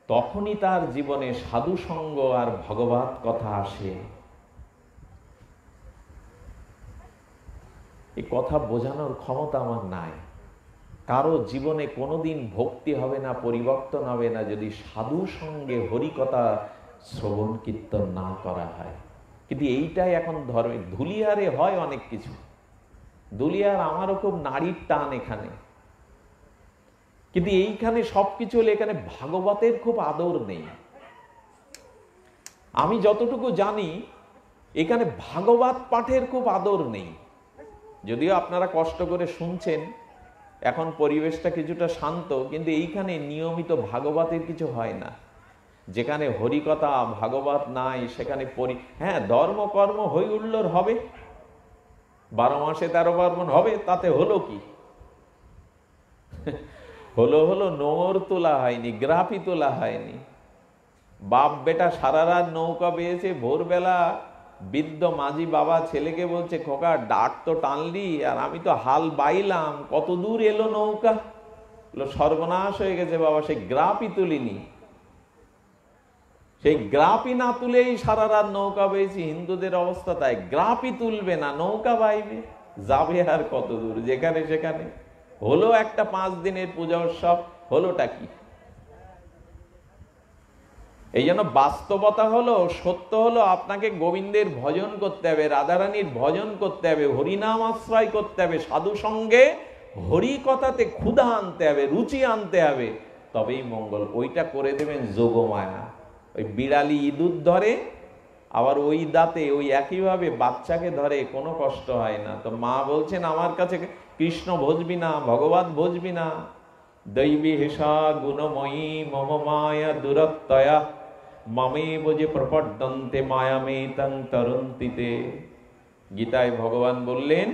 তখনই তার জীবনে সাধু সঙ্গ আর ভগবত কথা আসে। এই কথা বোঝানোর ক্ষমতা আমার নাই। কারো জীবনে কোনোদিন ভক্তি হবে না, পরিবর্তন হবে না, যদি সাধু সঙ্গে হরিকথা শ্রবণ কীর্তন না করা হয়। কিন্তু এইটাই এখন ধর্মে। ধুলিয়ারে হয় অনেক কিছু, ধুলিয়ার আমারও খুব নারীর টান এখানে, কিন্তু এইখানে সবকিছু হলে এখানে ভাগবতের খুব আদর নেই। আমি যতটুকু জানি এখানে ভাগবত পাঠের খুব আদর নেই। যদিও আপনারা কষ্ট করে শুনছেন, এখন পরিবেশটা কিছুটা শান্ত, কিন্তু এইখানে নিয়মিত ভাগবতের কিছু হয় না। যেখানে হরিকথা ভাগবত নাই সেখানে হ্যাঁ, ধর্মকর্ম হই হুল্লোড় হবে, 12 মাসে 13 পার্বণ হবে, তাতে হলো কি? হলো নোংর তোলা হয়নি, গ্রাফি তোলা হয়নি। বাপ বেটা সারা রাত নৌকা বেয়েছে, ভোরবেলা বৃদ্ধ মাঝি বাবা ছেলেকে বলছে, খোকা ডাক তো টানলি, আর আমি তো হাল বাইলাম, কত দূর এলো নৌকা? সর্বনাশ হয়ে গেছে বাবা, সেই গ্রাফই তুলিনি। সেই গ্রাফই না তুলেই সারা রাত নৌকা বেয়েছি। হিন্দুদের অবস্থা তাই, গ্রাফই তুলবে না, নৌকা বাইবে, যাবে আর কত দূর, যেখানে সেখানে। হলো একটা 5 দিনের পূজা উৎসব, হলোটা কি? এই জন্য বাস্তবতা হলো, সত্য হলো, আপনাকে গোবিন্দের ভজন করতে হবে, রাধারানীর ভজন করতে হবে, হরিনাম আশ্রয় করতে হবে, সাধু সঙ্গে হরিকথাতে ক্ষুধা আনতে হবে, রুচি আনতে হবে, তবেই মঙ্গল। ওইটা করে দেবেন যোগমায়া। ওই বিড়ালি ইঁদুর ধরে, আবার ওই দাঁতে ওই একইভাবে বাচ্চাকে ধরে, কোনো কষ্ট হয় না। তো মা বলছেন, আমার কাছে কৃষ্ণ ভজবি না, ভগবত ভজবি না, দৈবী হেসা গুণময়ী মম মায়া দুরত্যয়া মামে বোঝে প্রপদ্যন্তে মায়ামেতং তরন্তিতে। গীতায় ভগবান বললেন,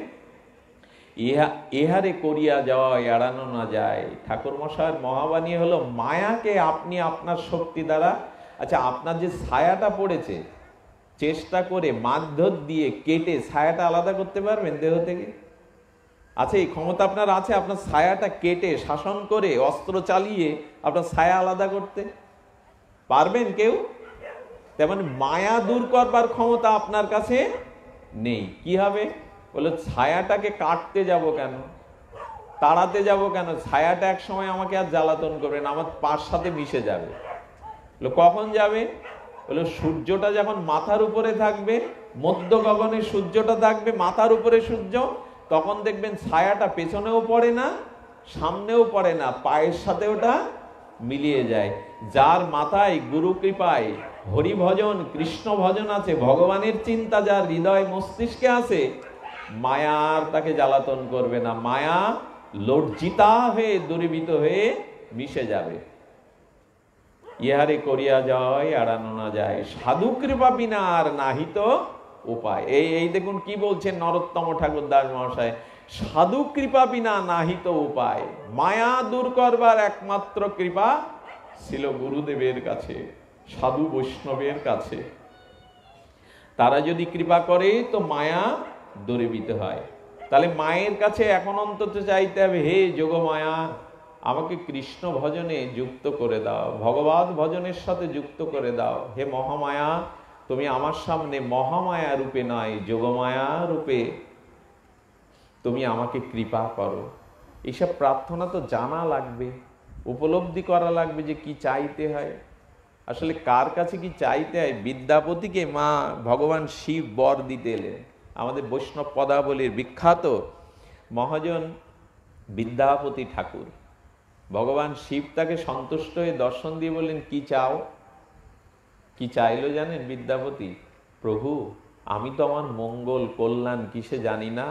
এহারে করিয়া যাওয়া এড়ানো না যায়। ঠাকুর মশাইয়ের মহাবাণী হলো, মায়াকে আপনি আপনার শক্তি দ্বারা, আচ্ছা আপনার যে ছায়াটা পড়েছে, চেষ্টা করে মারধর দিয়ে কেটে ছায়াটা আলাদা করতে পারবেন দেহ থেকে? আচ্ছা, এই ক্ষমতা আপনার আছে, আপনার ছায়াটা কেটে শাসন করে অস্ত্র চালিয়ে আপনার ছায়া আলাদা করতে পারবেন কেউ? তেমন মায়া দূর করবার ক্ষমতা আপনার কাছে নেই। কি হবে? বলে ছায়াটাকে কাটতে যাব কেন, তাড়াতে যাব কেন? ছায়াটা এক সময় আমাকে আর জ্বালাতন করবে না, আমার পার সাথে মিশে যাবে। কখন যাবে? বলে সূর্যটা যখন মাথার উপরে থাকবে, মধ্য গগনে সূর্যটা থাকবে, মাথার উপরে সূর্য, তখন দেখবেন ছায়াটা পেছনেও পড়ে না, সামনেও পড়ে না, পায়ের সাথে ওটা মিলিয়ে যায়। যার মাথায় গুরু কৃপায় হরি ভজন, কৃষ্ণ ভজন আছে, ভগবানের চিন্তা যার হৃদয় মস্তিষ্কে আছে, মায়ার তাকে জ্বালাতন করবে না। মায়া লজ্জিতা হয়ে, দূরীভূত হয়ে মিশে যাবে। ইহারে করিয়া যায় এড়ানো না যায়, সাধু কৃপা বিনা আর নাহিত উপায়। এই দেখুন কি বলছেন নরোত্তম ঠাকুর দাস মহাশয়, সাধু কৃপা বিনা নাহিত উপায়। মায়া দূর করবার একমাত্র কৃপা ছিল গুরুদেবের কাছে, সাধু বৈষ্ণবের কাছে। তারা যদি কৃপা করে তো মায়া দূরীভূত হয়। তাহলে মায়ের কাছে এখন অন্তত চাইতে হবে, হে যোগমায়া, আমাকে কৃষ্ণ ভজনে যুক্ত করে দাও, ভগবত ভজনের সাথে যুক্ত করে দাও। হে মহামায়া, তুমি আমার সামনে মহামায়া রূপে নয়, যোগমায়া রূপে তুমি আমাকে কৃপা করো। এইসব প্রার্থনা তো জানা লাগবে, উপলব্ধি করা লাগবে যে কি চাইতে হয়, আসলে কার কাছে কি চাইতে হয়। বিদ্যাপতিকে মা ভগবান শিব বর দিতে এলেন। আমাদের বৈষ্ণব পদাবলীর বিখ্যাত মহাজন বিদ্যাপতি ঠাকুর, ভগবান শিব তাকে সন্তুষ্ট হয়ে দর্শন দিয়ে বললেন, কি চাও? কি চাইলো জানেন বিদ্যাপতি? প্রভু, আমি তো আমার মঙ্গল কল্যাণ কিসে জানি না,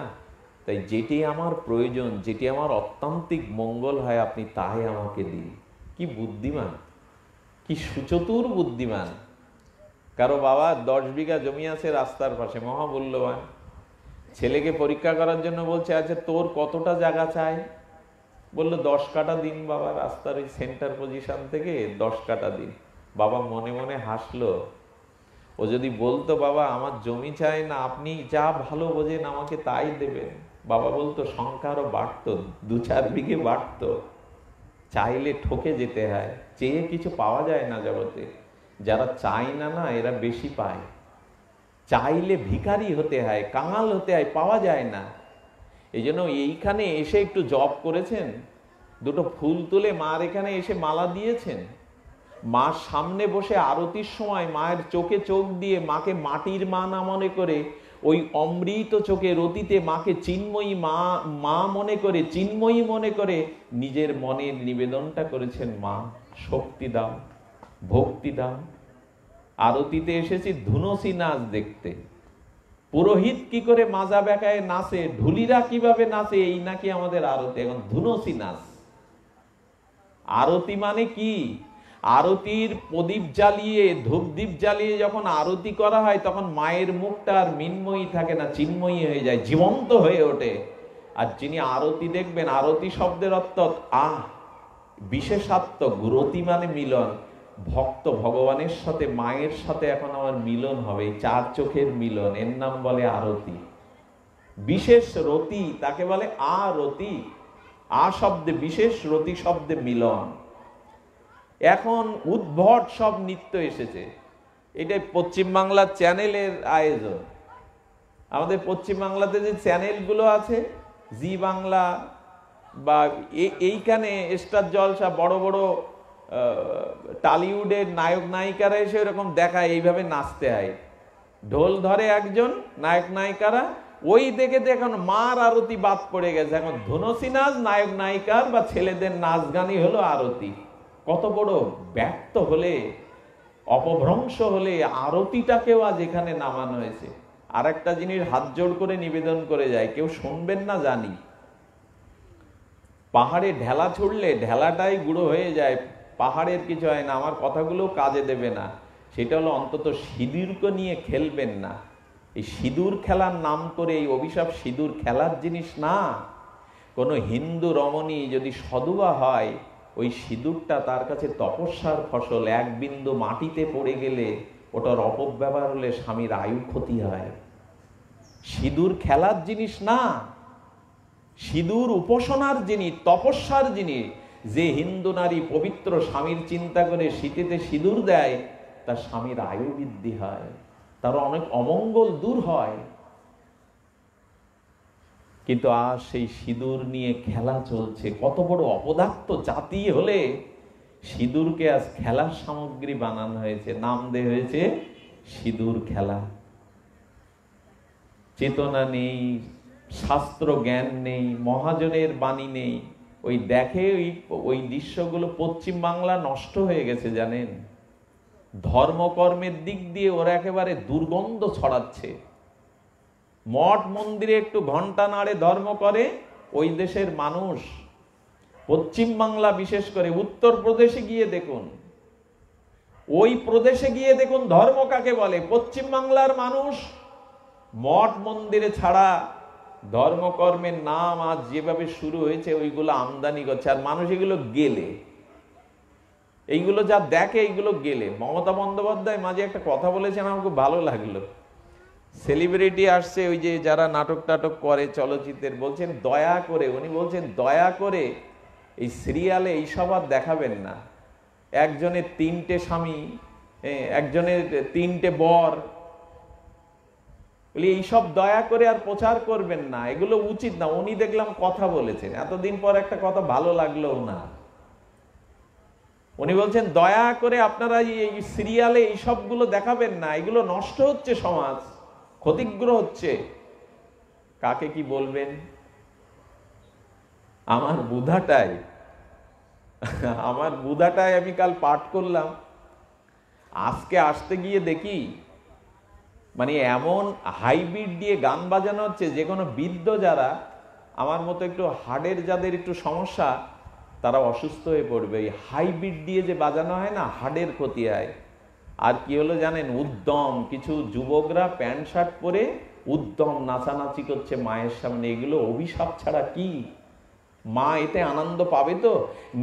তাই যেটি আমার প্রয়োজন, যেটি আমার অত্যান্তিক মঙ্গল হয়, আপনি তাই আমাকে দিন। কি বুদ্ধিমান, কি সুচতুর বুদ্ধিমান। কারো বাবা 10 বিঘা জমি আছে রাস্তার পাশে, মহামূল্যবান, ছেলেকে পরীক্ষা করার জন্য বলছে, আচ্ছা তোর কতটা জায়গা চাই? বললো 10 কাঠা দিন বাবা, রাস্তার ওই সেন্টার পজিশন থেকে 10 কাঠা দিন। বাবা মনে মনে হাসলো। ও যদি বলতো, বাবা আমার জমি চাই না, আপনি যা ভালো বোঝেন আমাকে তাই দেবেন, বাবা বলতো সংখ্যা আরো বাড়তো, 2-4 বিঘে বাড়তো। চাইলে ঠকে যেতে হয়, চেয়ে কিছু পাওয়া যায় না জগতে। যারা চায় না, না এরা বেশি পায়। চাইলে ভিখারি হতে হয়, কাঙাল হতে হয়, পাওয়া যায় না। এই জন্য এইখানে এসে একটু জপ করেছেন, দুটো ফুল তুলে মার এখানে এসে মালা দিয়েছেন, মার সামনে বসে আরতির সময় মায়ের চোখে চোখ দিয়ে মাকে মাটির মা না মনে করে, ওই অমৃত চোখে রতিতে মাকে চিন্ময়ী মা মনে করে, চিন্ময়ী মনে করে নিজের মনের নিবেদনটা করেছেন, মা শক্তি দাও, ভক্তি দাও। আরতিতে এসেছি ধুনসি নাচ দেখতে। পুরোহিত কি করে মাজা বেকায় নাচে, ঢুলিরা কিভাবে নাচে, এই নাকি আমাদের আরতি। এখন ধুনসি নাচ। আরতি মানে কি? আরতির প্রদীপ জ্বালিয়ে, ধূপদীপ জ্বালিয়ে যখন আরতি করা হয়, তখন মায়ের মুখটা আর মিন্ময়ী থাকে না, চিন্ময়ী হয়ে যায়, জীবন্ত হয়ে ওঠে। আর যিনি আরতি দেখবেন, আরতি শব্দের অর্থ বিশেষাত্মক, রতি মানে মিলন। ভক্ত ভগবানের সাথে, মায়ের সাথে এখন আমার মিলন হবে, 4 চোখের মিলন, এর নাম বলে আরতি। বিশেষ রতি তাকে বলে আরতি। শব্দে বিশেষ, রতি শব্দে মিলন। এখন উদ্ভট সব নৃত্য এসেছে, এটাই পশ্চিমবাংলার চ্যানেলের আয়োজন। আমাদের পশ্চিমবাংলাতে যে চ্যানেলগুলো আছে, জি বাংলা বা এইখানে স্টার জলসা, বড় বড় টলিউডের নায়ক নায়িকারা এসে এরকম দেখায়, এইভাবে নাচতে হয়। ঢোল ধরে একজন, নায়ক নায়িকারা ওই দেখে এখন মার আরতি বাদ পড়ে গেছে। এখন ধুনসি নাচ নায়ক নায়িকার বা ছেলেদের নাচ গানই হলো আরতি। কত বড় ব্যর্থ হলে, অপভ্রংশ হলে আরতিটাকেও আজ এখানে নামানো হয়েছে। আর একটা জিনিস হাত জোড় করে নিবেদন করে যায়, কেউ শুনবেন না জানি, পাহাড়ে ঢেলা ছুড়লে ঢেলাটাই গুঁড়ো হয়ে যায়, পাহাড়ের কিছু হয় না। আমার কথাগুলো কাজে দেবে না, সেটা হলো অন্তত সিঁদুরকে নিয়ে খেলবেন না। এই সিঁদুর খেলার নাম করে, এই অভিশাপ সিঁদুর খেলার জিনিস না। কোনো হিন্দু রমণী যদি সধবা হয়, ওই সিঁদুরটা তার কাছে তপস্যার ফসল। এক বিন্দু মাটিতে পড়ে গেলে ওটার অপব্যবহার হলে স্বামীর আয়ু ক্ষতি হয়। সিঁদুর খেলার জিনিস না, সিঁদুর উপাসনার জিনিস, তপস্যার জিনিস। যে হিন্দু নারী পবিত্র স্বামীর চিন্তা করে শীতেতে সিঁদুর দেয়, তার স্বামীর আয়ু বৃদ্ধি হয়, তার অনেক অমঙ্গল দূর হয়। কিন্তু আজ সেই সিঁদুর নিয়ে খেলা চলছে। কত বড় অপদার্থ জাতি হলে সিঁদুরকে আজ খেলার সামগ্রী বানানো হয়েছে, নাম দেওয়া হয়েছে সিঁদুর খেলা। চেতনা নেই, শাস্ত্র জ্ঞান নেই, মহাজনের বাণী নেই। ওই দেখে ওই দৃশ্যগুলো। পশ্চিম বাংলা নষ্ট হয়ে গেছে জানেন, ধর্মকর্মের দিক দিয়ে ওরা একেবারে দুর্গন্ধ ছড়াচ্ছে। মঠ মন্দিরে একটু ঘন্টা নাড়ে ধর্ম করে ওই দেশের মানুষ। পশ্চিম বাংলা বিশেষ করে উত্তরপ্রদেশে গিয়ে দেখুন, ওই প্রদেশে গিয়ে দেখুন ধর্ম কাকে বলে। পশ্চিম বাংলার মানুষ মঠ মন্দিরে ছাড়া ধর্মকর্মের নাম আজ যেভাবে শুরু হয়েছে ওইগুলো আমদানি করছে। আর মানুষ এগুলো গেলে, এইগুলো যা দেখে এইগুলো গেলে। মমতা বন্দ্যোপাধ্যায় মাঝে একটা কথা বলেছেন, আমার খুব ভালো লাগলো। সেলিব্রিটি আসছে, ওই যে যারা নাটক টাটক করে চলচ্চিত্রের, বলছেন দয়া করে, উনি বলছেন দয়া করে এই সিরিয়ালে এইসব আর দেখাবেন না। একজনের 3টে স্বামী, একজনের 3টে বর, এইসব দয়া করে আর প্রচার করবেন না, এগুলো উচিত না। উনি দেখলাম কথা বলেছেন, এতদিন পর একটা কথা ভালো লাগলো না। উনি বলছেন দয়া করে আপনারা এই সিরিয়ালে এই সবগুলো দেখাবেন না, এগুলো নষ্ট হচ্ছে, সমাজ ক্ষতিগ্রস্ত হচ্ছে। কাকে কি বলবেন? আমার বুধাটাই আমি কাল পাঠ করলাম। আজকে আসতে গিয়ে দেখি মানে এমন হাইব্রিড দিয়ে গান বাজানো হচ্ছে, যে কোনো বৃদ্ধ যারা আমার মতো একটু হার্টের যাদের একটু সমস্যা, তারা অসুস্থ হয়ে পড়বে। এই হাইব্রিড দিয়ে যে বাজানো হয় না, হার্টের ক্ষতি হয়। আর কি হলো জানেন, উদ্যম কিছু যুবকরা প্যান্ট শার্ট পরে উদ্যম নাচানাচি করছে মায়ের সামনে। এগুলো অভিশাপ ছাড়া কি? মা এতে আনন্দ পাবে তো?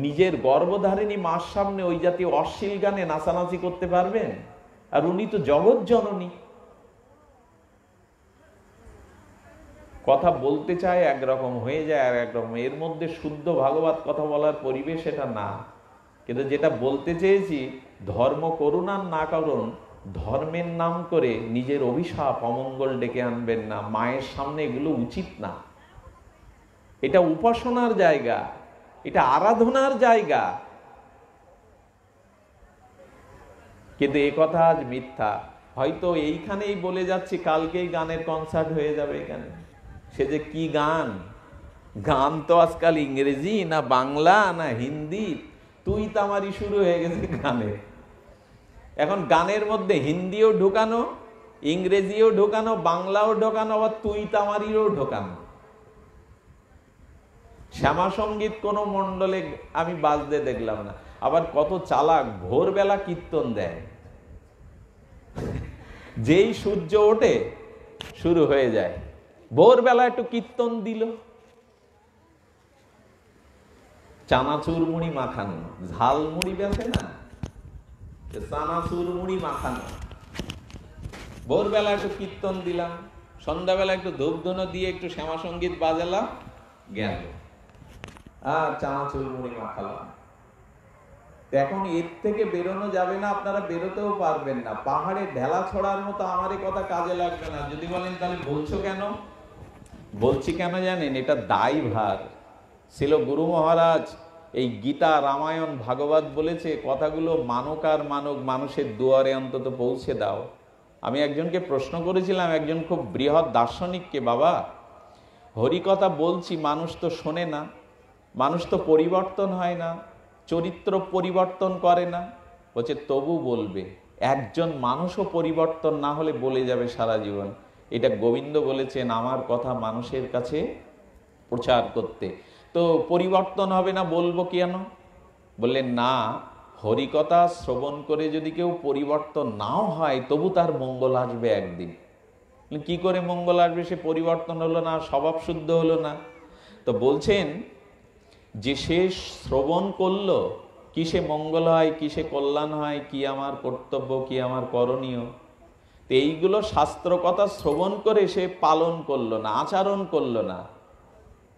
নিজের গর্ভধারিণী মার সামনে ওই জাতীয় অশ্লীল গানে নাচানাচি করতে পারবেন? আর উনি তো জগৎ জননী। কথা বলতে চায় একরকম, হয়ে যায় আর একরকম। এর মধ্যে শুদ্ধ ভাগবত কথা বলার পরিবেশ এটা না। কিন্তু যেটা বলতে চেয়েছি, ধর্ম করুন আর না করুন, ধর্মের নাম করে নিজের অভিশাপ অমঙ্গল ডেকে আনবেন না। মায়ের সামনে এগুলো উচিত না। এটা উপাসনার জায়গা, এটা আরাধনার জায়গা। কিন্তু এ কথা আজ মিথ্যা। হয়তো এইখানেই বলে যাচ্ছি, কালকেই গানের কনসার্ট হয়ে যাবে এখানে। সে যে কি গান! গান তো আজকাল ইংরেজি না বাংলা না হিন্দি, তুই তামারি শুরু হয়ে গেছে গানে। এখন গানের মধ্যে হিন্দিও ঢোকানো, ইংরেজিও ঢোকানো, বাংলাও ঢোকানো, আবার তুই তামারিও ঢোকানো। শ্যামা সঙ্গীত কোন মন্ডলে আমি বাজতে দেখলাম না। আবার কত চালাক, ভোরবেলা কীর্তন দেয়, যেই সূর্য ওঠে শুরু হয়ে যায়। ভোরবেলা একটু কীর্তন দিল, চানাচুর মুড়ি মাখানো, ঝাল মুড়ি বেঁচে না, চানাচুর মুড়ি মাখানো। ভোরবেলা একটু কীর্তন দিলাম, সন্ধ্যাবেলা একটু ধূপধুনো দিয়ে একটু শ্যামা সঙ্গীত বাজালাম, গেল। আর চানাচুর মুড়ি মাখালাম। এখন এর থেকে বেরোনো যাবে না, আপনারা বেরোতেও পারবেন না। পাহাড়ে ঢেলা ছড়ার মতো আমার এই কথা কাজে লাগবে না। যদি বলেন তাহলে বলছো কেন? বলছি কেন জানেন? এটা দায়ভার ছিল। গুরু মহারাজ এই গীতা, রামায়ণ, ভাগবত বলেছে, কথাগুলো মানক আর মানক, মানুষের দুয়ারে অন্তত পৌঁছে দাও। আমি একজনকে প্রশ্ন করেছিলাম, একজন খুব বৃহৎ দার্শনিককে, বাবা হরিকথা বলছি, মানুষ তো শোনে না, মানুষ তো পরিবর্তন হয় না, চরিত্র পরিবর্তন করে না। বলছে তবু বলবে। একজন মানুষও পরিবর্তন না হলে বলে যাবে সারা জীবন। এটা গোবিন্দ বলেছেন আমার কথা মানুষের কাছে প্রচার করতে। তো পরিবর্তন হবে না বলবো কেন? বললেন না, হরিকথা শ্রবণ করে যদি কেউ পরিবর্তন নাও হয়, তবু তার মঙ্গল আসবে একদিন। কি করে মঙ্গল আসবে? সে পরিবর্তন হলো না, স্বভাব শুদ্ধ হলো না। তো বলছেন যে সে শ্রবণ করলো, কিসে মঙ্গল হয়, কিসে কল্যাণ হয়, কি আমার কর্তব্য, কি আমার করণীয়, তো এইগুলো শাস্ত্র কথা শ্রবণ করে সে পালন করলো না, আচরণ করলো না।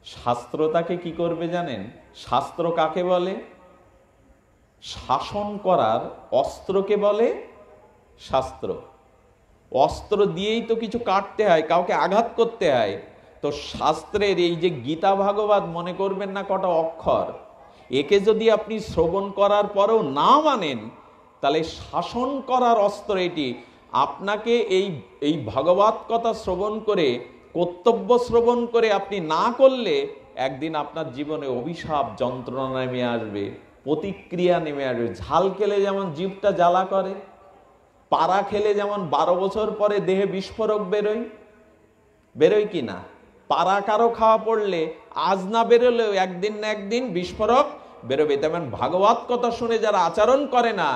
শাস্ত্র তাকে কি করবে জানেন? শাস্ত্র কাকে বলে? শাসন করার অস্ত্রকে বলে শাস্ত্র। অস্ত্র দিয়েই তো কিছু কাটতে হয়, কাউকে আঘাত করতে হয়। তো শাস্ত্রের এই যে গীতা ভাগবত মনে করবেন না কটা অক্ষর, একে যদি আপনি শ্রবণ করার পরেও না মানেন, তাহলে শাসন করার অস্ত্র এটি। আপনাকে এই ভাগবত কথা শ্রবণ করে, কর্তব্য শ্রবণ করে আপনি না করলে একদিন আপনার জীবনে অভিশাপ, যন্ত্রণা নেমে আসবে, প্রতিক্রিয়া নেমে আসবে। ঝাল খেলে যেমন জিভটা জ্বালা করে, পাড়া খেলে যেমন 12 বছর পরে দেহে বিস্ফোরক বেরোয় কি না? পাড়া কারো খাওয়া পড়লে আজ না বেরোলেও একদিন না একদিন বিস্ফোরক বেরোবে। তেমন ভাগবত কথা শুনে যারা আচরণ করে না,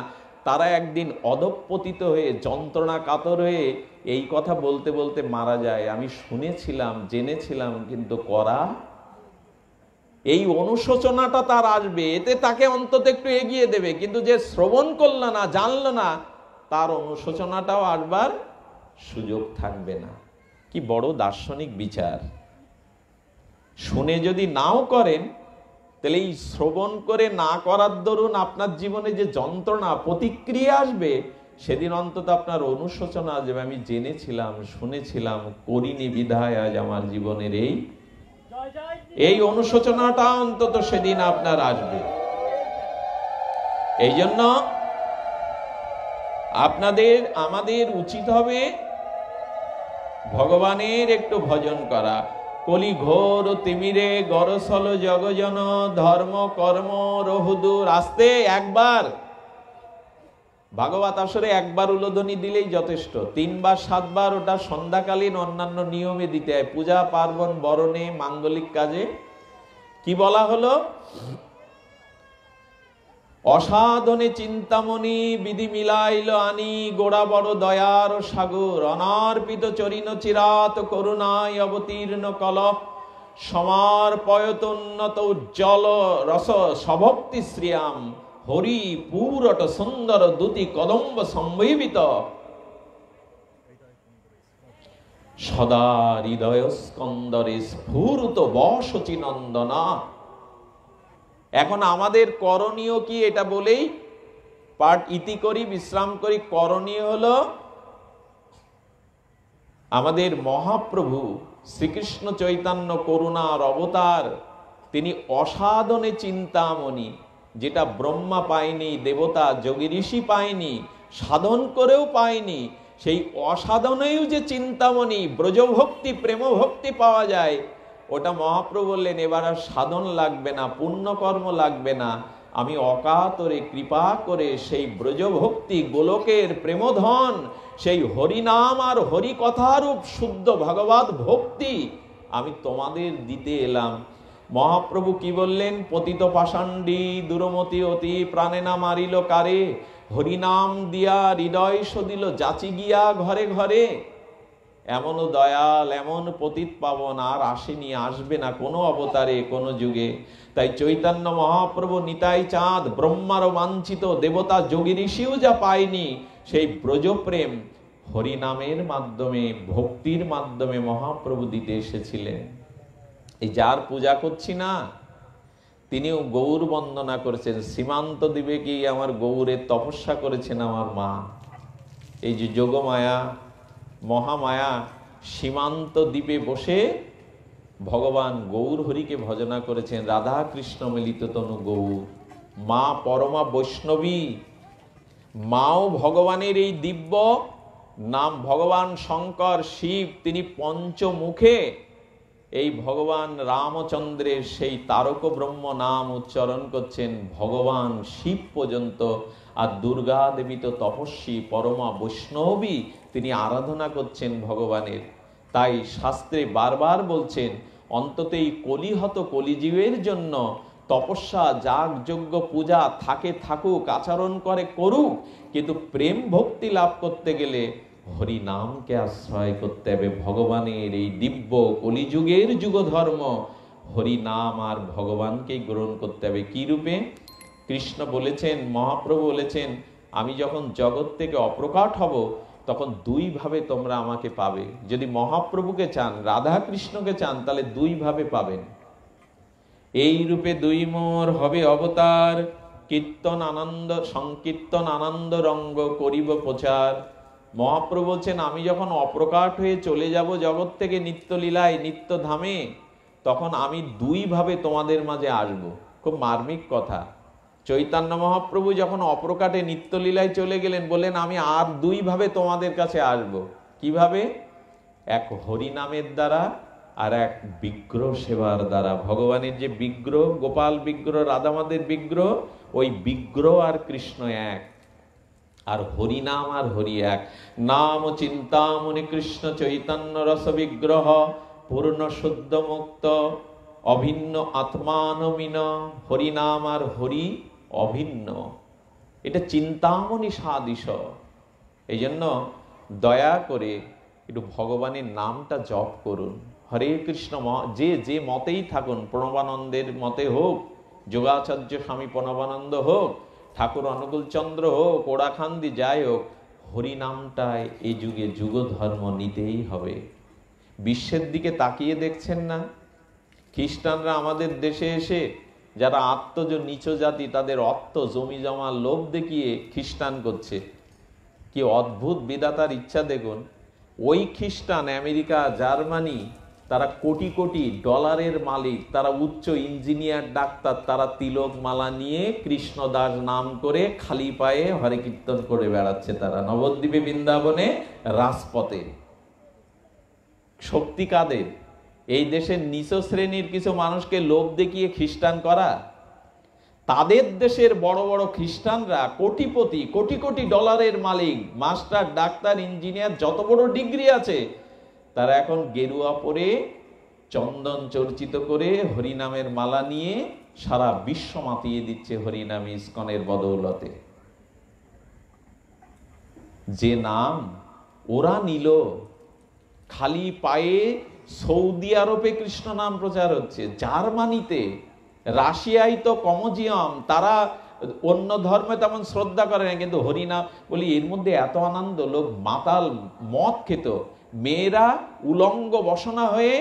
তারা একদিন অধঃপতিত হয়ে, যন্ত্রণা কাতর হয়ে এই কথা বলতে বলতে মারা যায়, আমি শুনেছিলাম, জেনেছিলাম, কিন্তু করা। এই অনুশোচনাটা তার আসবে, এতে তাকে অন্তত একটু এগিয়ে দেবে। কিন্তু যে শ্রবণ করলো না, জানলো না, তার অনুশোচনাটাও আসবার সুযোগ থাকবে না। কি বড় দার্শনিক বিচার! শুনে যদি নাও করেন, তাহলে এই শ্রবণ করে না করার দরুন আপনার জীবনে যে যন্ত্রণা, প্রতিক্রিয়া আসবে, সেদিন অন্তত আপনার অনুশোচনা আসবে, আমি জেনেছিলাম, শুনেছিলাম, করিনি বিধায় আজ আমার জীবনের এই অনুশোচনাটা অন্তত সেদিন আপনার আসবে। এই জন্য আমাদের উচিত হবে ভগবানের একটু ভজন করা। কলি ঘোর তিমিরে গরসল জগজন, ধর্ম কর্ম রহুদূর। আসতে একবার ভাগবত আসরে একবার উলোধ্বনি দিলেই যথেষ্ট। 3 বার 7 বার ওটা সন্ধ্যাকালীন অন্যান্য নিয়মে দিতে হয়, পূজা পার্বণ, বরণে, মাঙ্গলিক কাজে। কি বলা হলো? অসাধনে চিন্তামণি বিধি মিলাইল আনি, গোড়া বড় দয়ার সাগর, অনার্পিত চরিণ চিরাত করুণায় অবতীর্ণ কলপ, সমার্পয়তোন্নত উজ্জ্বল রস সভক্তি শ্রিয়াম, হরি পুরট সুন্দর দুতি কদম্ব সম্ভবিত, সদা হৃদয় স্কন্দরে স্ফুরত বসচি নন্দনা। এখন আমাদের করণীয় কি, এটা বলেই পাঠ ইতি করি, বিশ্রাম করি। করণীয় হলো আমাদের মহাপ্রভু শ্রীকৃষ্ণ চৈতন্য করুণার অবতার, তিনি অসাধনে চিন্তামণি, যেটা ব্রহ্মা পায়নি, দেবতা যোগী ঋষি পায়নি, সাধন করেও পায়নি, সেই অসাধনেও যে চিন্তামণি, ব্রজভক্তি, প্রেমভক্তি পাওয়া যায়, ওটা মহাপ্রভু বললেন এবার আর সাধন লাগবে না, পুণ্যকর্ম লাগবে না, আমি অকাতরে কৃপা করে সেই ব্রজভক্তি, গোলকের প্রেমধন, সেই হরিনাম আর হরিকথারূপ শুদ্ধ ভগবত ভক্তি আমি তোমাদের দিতে এলাম। মহাপ্রভু কি বললেন? পতিত পাষাণ্ডী দুরমতি অতি প্রাণে না মারিল কারে, হরিনাম দিয়া হৃদয় সদিল যাচি গিয়া ঘরে ঘরে। এমনও দয়াল, এমন পতিত পাবন আর আসেনি, আসবে না কোনো অবতারে, কোনো যুগে। তাই চৈতন্য মহাপ্রভু নিতাই চাঁদ, ব্রহ্মারও বাঞ্ছিত দেবতা যোগী ঋষিও যা পায়নি, সেই ব্রজপ্রেম হরিনামের মাধ্যমে, ভক্তির মাধ্যমে মহাপ্রভু দিতে এসেছিলেন। এই যার পূজা করছি না, তিনিও গৌর বন্দনা করেছেন। সীমান্ত দিবে কি আমার গৌরের তপস্যা করেছেন আমার মা। এই যে যোগমায়া, মহামায়া, সীমান্ত দ্বীপে বসে ভগবান গৌর হরিকে ভজনা করেছেন। রাধা কৃষ্ণ মিলিত তনু গৌর। মা পরমা বৈষ্ণবী, মাও ভগবানের এই দিব্য নাম। ভগবান শঙ্কর, শিব, তিনি পঞ্চমুখে এই ভগবান রামচন্দ্রের সেই তারক ব্রহ্ম নাম উচ্চারণ করছেন ভগবান শিব পর্যন্ত। আর দুর্গা দেবী তো তপস্বী, পরমা বৈষ্ণবী, তিনি আরাধনা করছেন ভগবানের। তাই শাস্ত্রে বারবার বলছেন অন্তত এই কলিহত কলিজীবের জন্য তপস্যা, যাগ, যজ্ঞ, পূজা থাকে থাকুক, আচরণ করে করুক, কিন্তু প্রেম ভক্তি লাভ করতে গেলে হরি নামকে আশ্রয় করতে হবে। ভগবানের এই দিব্য কলিযুগের যুগ ধর্ম হরি নাম আর ভগবানকেই গ্রহণ করতে হবে। কি রূপে? কৃষ্ণ বলেছেন, মহাপ্রভু বলেছেন, আমি যখন জগৎ থেকে অপ্রকাট হব তখন দুইভাবে তোমরা আমাকে পাবে। যদি মহাপ্রভুকে চান, রাধা কৃষ্ণকে চান, তাহলে দুইভাবে পাবেন। এই রূপে দুই মোর হবে অবতার, কীর্তন আনন্দ সংকীর্তন আনন্দ রঙ্গ করিব প্রচার। মহাপ্রভু বলছেন, আমি যখন অপ্রকাট হয়ে চলে যাব জগৎ থেকে নিত্যলীলায় নিত্য ধামে, তখন আমি দুইভাবে তোমাদের মাঝে আসব। খুব মার্মিক কথা। চৈতন্য মহাপ্রভু যখন অপ্রকাটে নিত্যলীলায় চলে গেলেন, বললেন আমি আর দুইভাবে তোমাদের কাছে আসব। কিভাবে? এক হরিনামের দ্বারা আর এক বিগ্রহ সেবার দ্বারা। ভগবানের যে বিগ্রহ, গোপাল বিগ্রহ, রাধামাদের বিগ্রহ, ওই বিগ্রহ আর কৃষ্ণ এক, আর হরিনাম আর হরি এক। নাম চিন্তামণি কৃষ্ণ চৈতন্য রস বিগ্রহ, পূর্ণ শুদ্ধ মুক্ত অভিন্ন আত্মানমিন। হরিনাম আর হরি অভিন্ন, এটা চিন্তামণি সাদিশ। এই জন্য দয়া করে একটু ভগবানের নামটা জপ করুন। হরে কৃষ্ণ, যে যে মতেই থাকুন, প্রণবানন্দের মতে হোক, যোগাচার্য স্বামী প্রণবানন্দ হোক, ঠাকুর অনুকূল চন্দ্র হোক, ওড়াখান্দি যাই হোক, হরিনামটাই এই যুগে যুগ ধর্ম নিতেই হবে। বিশ্বের দিকে তাকিয়ে দেখছেন না? খ্রিস্টানরা আমাদের দেশে এসে যারা আত্মজ নিচ জাতি, তাদের অর্থ জমি জমা লোভ দেখিয়ে খ্রিস্টান করছে। কি অদ্ভুত বিধাতার ইচ্ছা দেখুন। ওই খ্রিস্টান আমেরিকা, জার্মানি, তারা কোটি কোটি ডলারের মালিক, তারা উচ্চ ইঞ্জিনিয়ার, ডাক্তার, তারা তিলক মালা নিয়ে কৃষ্ণদাস নাম করে খালি পায়ে হরে কীর্তন করে বেড়াচ্ছে। তারা নবদ্বীপে, বৃন্দাবনে, রাজপথে। শক্তি কাদের? এই দেশের নিচ শ্রেণীর কিছু মানুষকে লোভ দেখিয়ে খ্রিস্টান করা। তাদের দেশের বড় বড় খ্রিস্টানরা কোটিপতি, কোটি কোটি ডলারের মালিক, মাস্টার, ডাক্তার, ইঞ্জিনিয়ার, যত বড় ডিগ্রি আছে, তারা এখন গেরুয়া পরে চন্দন চর্চিত করে হরিনামের মালা নিয়ে সারা বিশ্ব মাতিয়ে দিচ্ছে হরিনাম ইস্কনের বদৌলতে। যে নাম ওরা নিল, খালি পায়ে সৌদি আরবে কৃষ্ণ নাম প্রচার হচ্ছে, জার্মানিতে, রাশিয়ায় তো কমজিয়াম, তারা অন্য ধর্মে তেমন শ্রদ্ধা করে না, কিন্তু হরিনাম বলি এর মধ্যে এত আনন্দ। লোক মাতাল মদ খেত, মেয়েরা উলঙ্গ বসনা হয়ে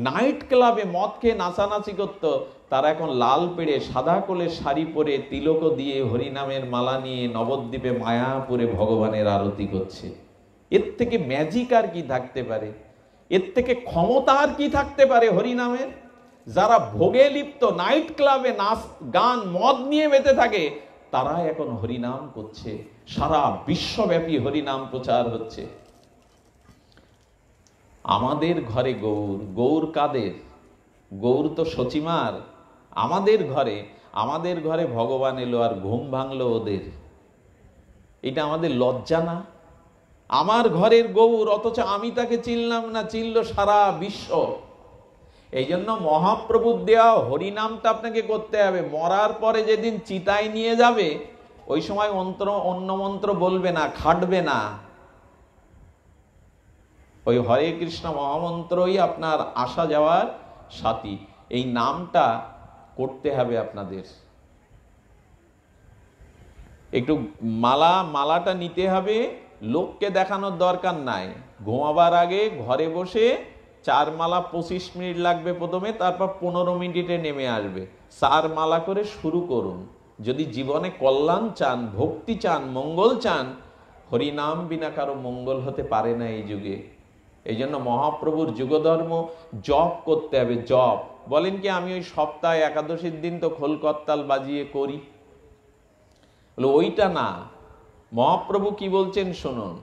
নাইট ক্লাবে মদ খেয়ে নাচানাচি করত, তারা এখন লাল পেড়ে সাদা কোলের শাড়ি পরে তিলক দিয়ে হরিনামের মালা নিয়ে নবদ্বীপে মায়াপুরে ভগবানের আরতি করছে। এর থেকে ম্যাজিক আর কি থাকতে পারে? এর থেকে ক্ষমতা আর কি থাকতে পারে হরিনামের? যারা ভোগে লিপ্ত, নাইট ক্লাবে নাচ গান মদ নিয়ে মেতে থাকে, তারা এখন হরিনাম করছে। সারা বিশ্বব্যাপী হরিনাম প্রচার হচ্ছে। আমাদের ঘরে গৌর, গৌর কাদের? গৌর তো সচিমার। আমাদের ঘরে ভগবান এলো আর ঘুম ভাঙলো ওদের। এটা আমাদের লজ্জা না? আমার ঘরের গৌর, অথচ আমি তাকে চিনলাম না, চিনল সারা বিশ্ব। এই জন্য মহাপ্রভুর দেওয়া হরিনামটা আপনাকে করতে হবে। মরার পরে যেদিন চিতায় নিয়ে যাবে, ওই সময় অন্য মন্ত্র বলবে না, খাটবে না। ওই হরে কৃষ্ণ মহামন্ত্রই আপনার আসা যাওয়ার সাথী। এই নামটা করতে হবে আপনাদের। একটু মালাটা নিতে হবে, লোককে দেখানোর দরকার নাই। ঘুমাবার আগে ঘরে বসে 4 মালা 25 মিনিট লাগবে প্রথমে, তারপর 15 মিনিটে নেমে আসবে। 4 মালা করে শুরু করুন। যদি জীবনে কল্যাণ চান, ভক্তি চান, মঙ্গল চান, হরিনাম বিনা কারো মঙ্গল হতে পারে না এই যুগে। এই জন্য মহাপ্রভুর যুগধর্ম জপ করতে হবে। জপ বলেন কি, আমি ওই সপ্তাহে একাদশীর দিন তো খোল করতাল বাজিয়ে করি, ওইটা না। মহাপ্রভু কি বলছেন শুনুন।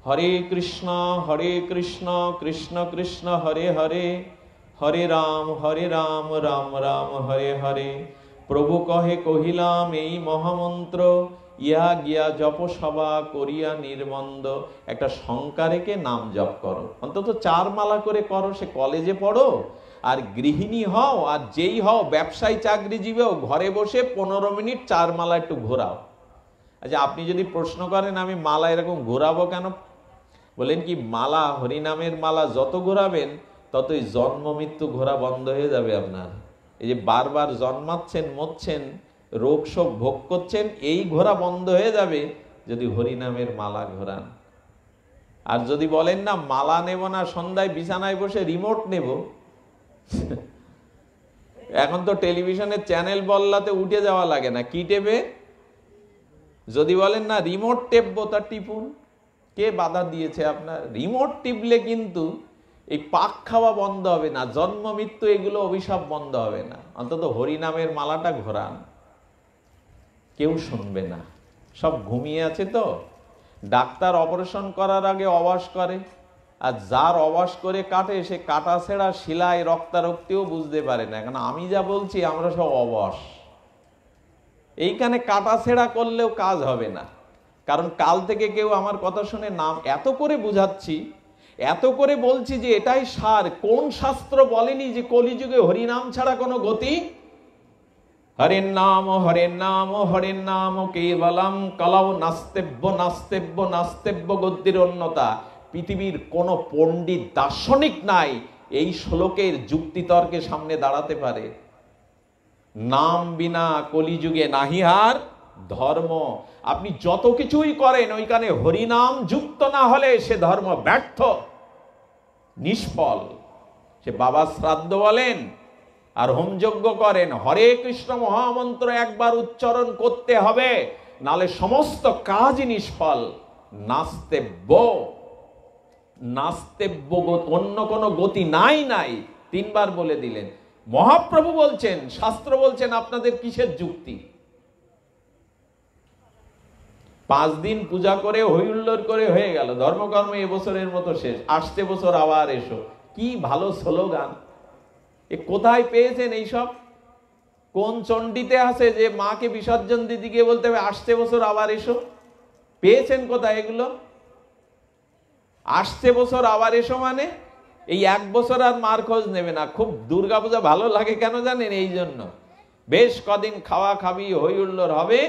হরে কৃষ্ণ কৃষ্ণ কৃষ্ণ হরে হরে, হরে রাম রাম রাম হরে হরে। প্রভু কহে কহিলাম এই মহামন্ত্র, ইয়া গিয়া জপ সভা করিয়া নির্মন্দ। একটা শঙ্কা রেখে নাম জপ করো, অন্তত 4 মালা করে করো। সে কলেজে পড়ো আর গৃহিণী হও আর যেই হও, ব্যবসায়ী চাকরিজীবী হও, ঘরে বসে 15 মিনিট 4 মালা একটু ঘোরাও। আচ্ছা, আপনি যদি প্রশ্ন করেন আমি মালা এরকম ঘোরাবো কেন, বলেন কি, মালা, হরিনামের মালা যত ঘোরাবেন ততই জন্ম মৃত্যু ঘোরা বন্ধ হয়ে যাবে আপনার। এই যে বারবার জন্মাচ্ছেন, মরছেন, রোগ শোক ভোগ করছেন, এই ঘোরা বন্ধ হয়ে যাবে যদি হরিনামের মালা ঘোরান। আর যদি বলেন না মালা নেব না, সন্ধ্যায় বিছানায় বসে রিমোট নেব, এখন তো টেলিভিশনের চ্যানেল বললাতে উঠে যাওয়া লাগে না, কি টেপে? যদি বলেন না রিমোট টেপবো, তা টিপুন। কে বাধা দিয়েছে আপনার? রিমোট টিপলে কিন্তু এই পাক খাওয়া বন্ধ হবে না, জন্ম মৃত্যু এগুলো অভিশাপ বন্ধ হবে না। অন্তত হরিনামের মালাটা ঘোরান। কেউ শুনবে না, সব ঘুমিয়ে আছে। তো ডাক্তার অপারেশন করার আগে অবাস করে, আর যার অবাস করে কাটে সে কাটা ছেঁড়া শিলায় রক্তারক্তিও বুঝতে পারে না। এখন আমি যা বলছি আমরা সব অবাস। এইখানে কাটা ছেঁড়া করলেও কাজ হবে না, কারণ কাল থেকে কেউ আমার কথা শুনে নাম এত করে বুঝাচ্ছি, এত করে বলছি যে এটাই সার। কোন শাস্ত্র বলেনি যে কলিযুগে হরিনাম ছাড়া কোনো গতি? হরের নাম হরের নাম হরের নাম কেবলম কলৌ নাস্তেব্য নাস্তেব্য নাস্তেব্য গদ্যের অন্যতা। পৃথিবীর কোন পণ্ডিত দার্শনিক নাই এই শ্লোকের যুক্তিতর্কে সামনে দাঁড়াতে পারে। নাম বিনা কলিযুগে নাহিহার ধর্ম। আপনি যত কিছুই করেন ওইখানে হরিনাম যুক্ত না হলে সে ধর্ম ব্যর্থ, নিষ্ফল। সে বাবা শ্রাদ্ধ বলেন আর হোমযজ্ঞ করেন, হরে কৃষ্ণ মহামন্ত্র একবার উচ্চারণ করতে হবে, নালে সমস্ত কাজই নিষ্ফল। নাস্তেব্য, নাস্তেব্য, অন্য কোনো গতি নাই। নাই তিনবার বলে দিলেন। মহাপ্রভু বলছেন, শাস্ত্র বলছেন, আপনাদের কিসের যুক্তি? 5 দিন পূজা করে হইহুল্লোড় করে হয়ে গেল, ধর্মকর্ম এবছরের মতো শেষ, আসছে বছর আবার এসো। কি ভালো স্লোগান! এ কোথায় পেয়েছেন এইসব? কোন চণ্ডীতে আছে যে মাকে বিসর্জন দিতে গিয়ে বলতে হবে আসছে বছর আবার এসো? পেয়েছেন কোথায় এগুলো? আসছে বছর আবার এসো মানে এই 1 বছর আর মার খোঁজ নেবে না। খুব দুর্গাপূজা ভালো লাগে কেন জানেন? এই জন্য বেশ কদিন খাওয়া খাবি হই হুল্লোড় হবে।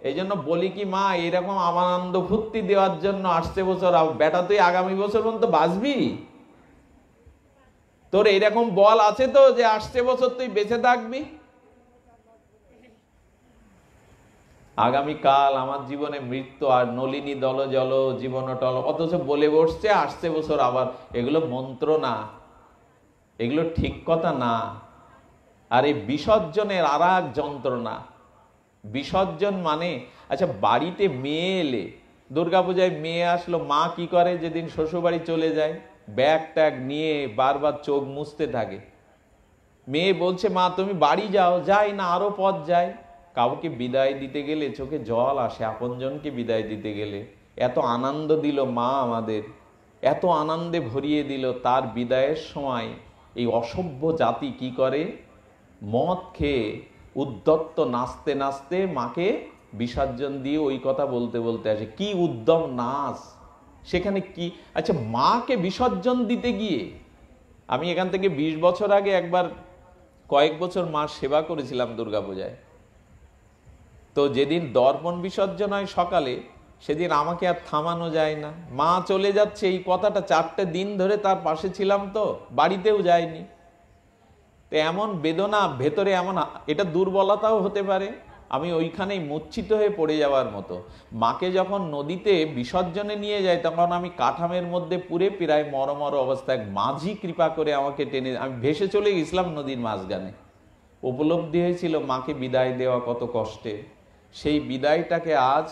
এই জন্য বলি কি মা, এরকম আমানন্দ ফুর্তি দেওয়ার জন্য আসছে বছর, বেটা তুই আগামী বছর পর্যন্ত বাঁচবি? তোর এরকম বল আছে তো যে আসছে বছর তুই বেঁচে থাকবি? আগামীকাল আমার জীবনে মৃত্যু, আর নলিনী দল জল জীবন টল, অথচ বলে বসছে আসছে বছর আবার। এগুলো মন্ত্র না, এগুলো ঠিক কথা না। আর এই বিসর্জনের আর এক যন্ত্রণা। বিসর্জন মানে, আচ্ছা বাড়িতে মেয়ে এলে, দুর্গাপূজায় মেয়ে আসলো, মা কি করে? যেদিন শ্বশুরবাড়ি চলে যায় ব্যাগ ট্যাগ নিয়ে বারবার চোখ মুছতে থাকে। মেয়ে বলছে মা তুমি বাড়ি যাও, যাই না, আরো পথ যায়। কাউকে বিদায় দিতে গেলে চোখে জল আসে, আপনজনকে বিদায় দিতে গেলে। এত আনন্দ দিল মা আমাদের, এত আনন্দে ভরিয়ে দিল, তার বিদায়ের সময় এই অসভ্য জাতি কি করে? মদ খেয়ে উদ্যত্ত নাচতে নাচতে মাকে বিসর্জন দিয়ে ওই কথা বলতে বলতে আসে। কি উদ্যম নাচ সেখানে! কি আচ্ছা, মাকে বিসর্জন দিতে গিয়ে আমি এখান থেকে 20 বছর আগে একবার কয়েক বছর মার সেবা করেছিলাম দুর্গাপূজায়। তো যেদিন দর্পণ বিসর্জন হয় সকালে, সেদিন আমাকে আর থামানো যায় না। মা চলে যাচ্ছে এই কথাটা 4টে দিন ধরে তার পাশে ছিলাম, তো বাড়িতেও যায়নি। তো এমন বেদনা ভেতরে, এমন, এটা দুর্বলতাও হতে পারে, আমি ওইখানেই মূর্ছিত হয়ে পড়ে যাওয়ার মতো। মাকে যখন নদীতে বিসর্জনে নিয়ে যায় তখন আমি কাঠামের মধ্যে পুরে প্রায় মরমর অবস্থায়, মাঝি কৃপা করে আমাকে টেনে, আমি ভেসে চলে গেছিলাম নদীর মাঝখানে। উপলব্ধি হয়েছিল মাকে বিদায় দেওয়া কত কষ্টে। সেই বিদায়টাকে আজ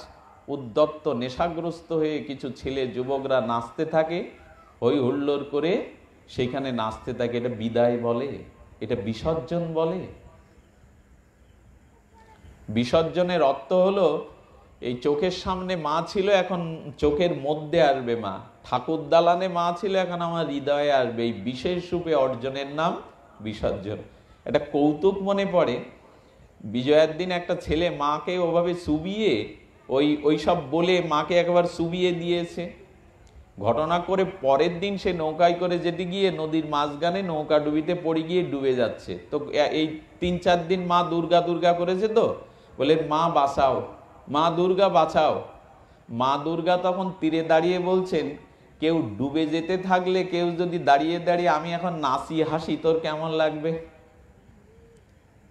উদ্যত্ত নেশাগ্রস্ত হয়ে কিছু ছেলে যুবকরা নাচতে থাকে, হই হুল্লোড় করে সেখানে নাচতে থাকে। এটা বিদায় বলে? এটা বিসর্জন বলে? বিসর্জনের অর্থ হলো এই চোখের সামনে মা ছিল, এখন চোখের মধ্যে আসবে মা। ঠাকুর দালানে মা ছিল, এখন আমার হৃদয়ে আসবে। এই বিশেষ রূপে অর্জনের নাম বিসর্জন। একটা কৌতুক মনে পড়ে, বিজয়ার দিন একটা ছেলে মাকে ওভাবে চুবিয়ে ওই সব বলে মাকে একবার চুবিয়ে দিয়েছে। ঘটনা করে পরের দিন সে নৌকায় করে যেতে গিয়ে নদীর মাঝখানে নৌকা ডুবিতে পড়ে গিয়ে ডুবে যাচ্ছে। তো এই 3-4 দিন মা দুর্গা দুর্গা করেছে, তো বলে মা বাঁচাও, মা দুর্গা বাঁচাও। মা দুর্গা তখন তীরে দাঁড়িয়ে বলছেন, কেউ ডুবে যেতে থাকলে কেউ যদি দাঁড়িয়ে দাঁড়িয়ে আমি এখন নাচি হাসি, তোর কেমন লাগবে?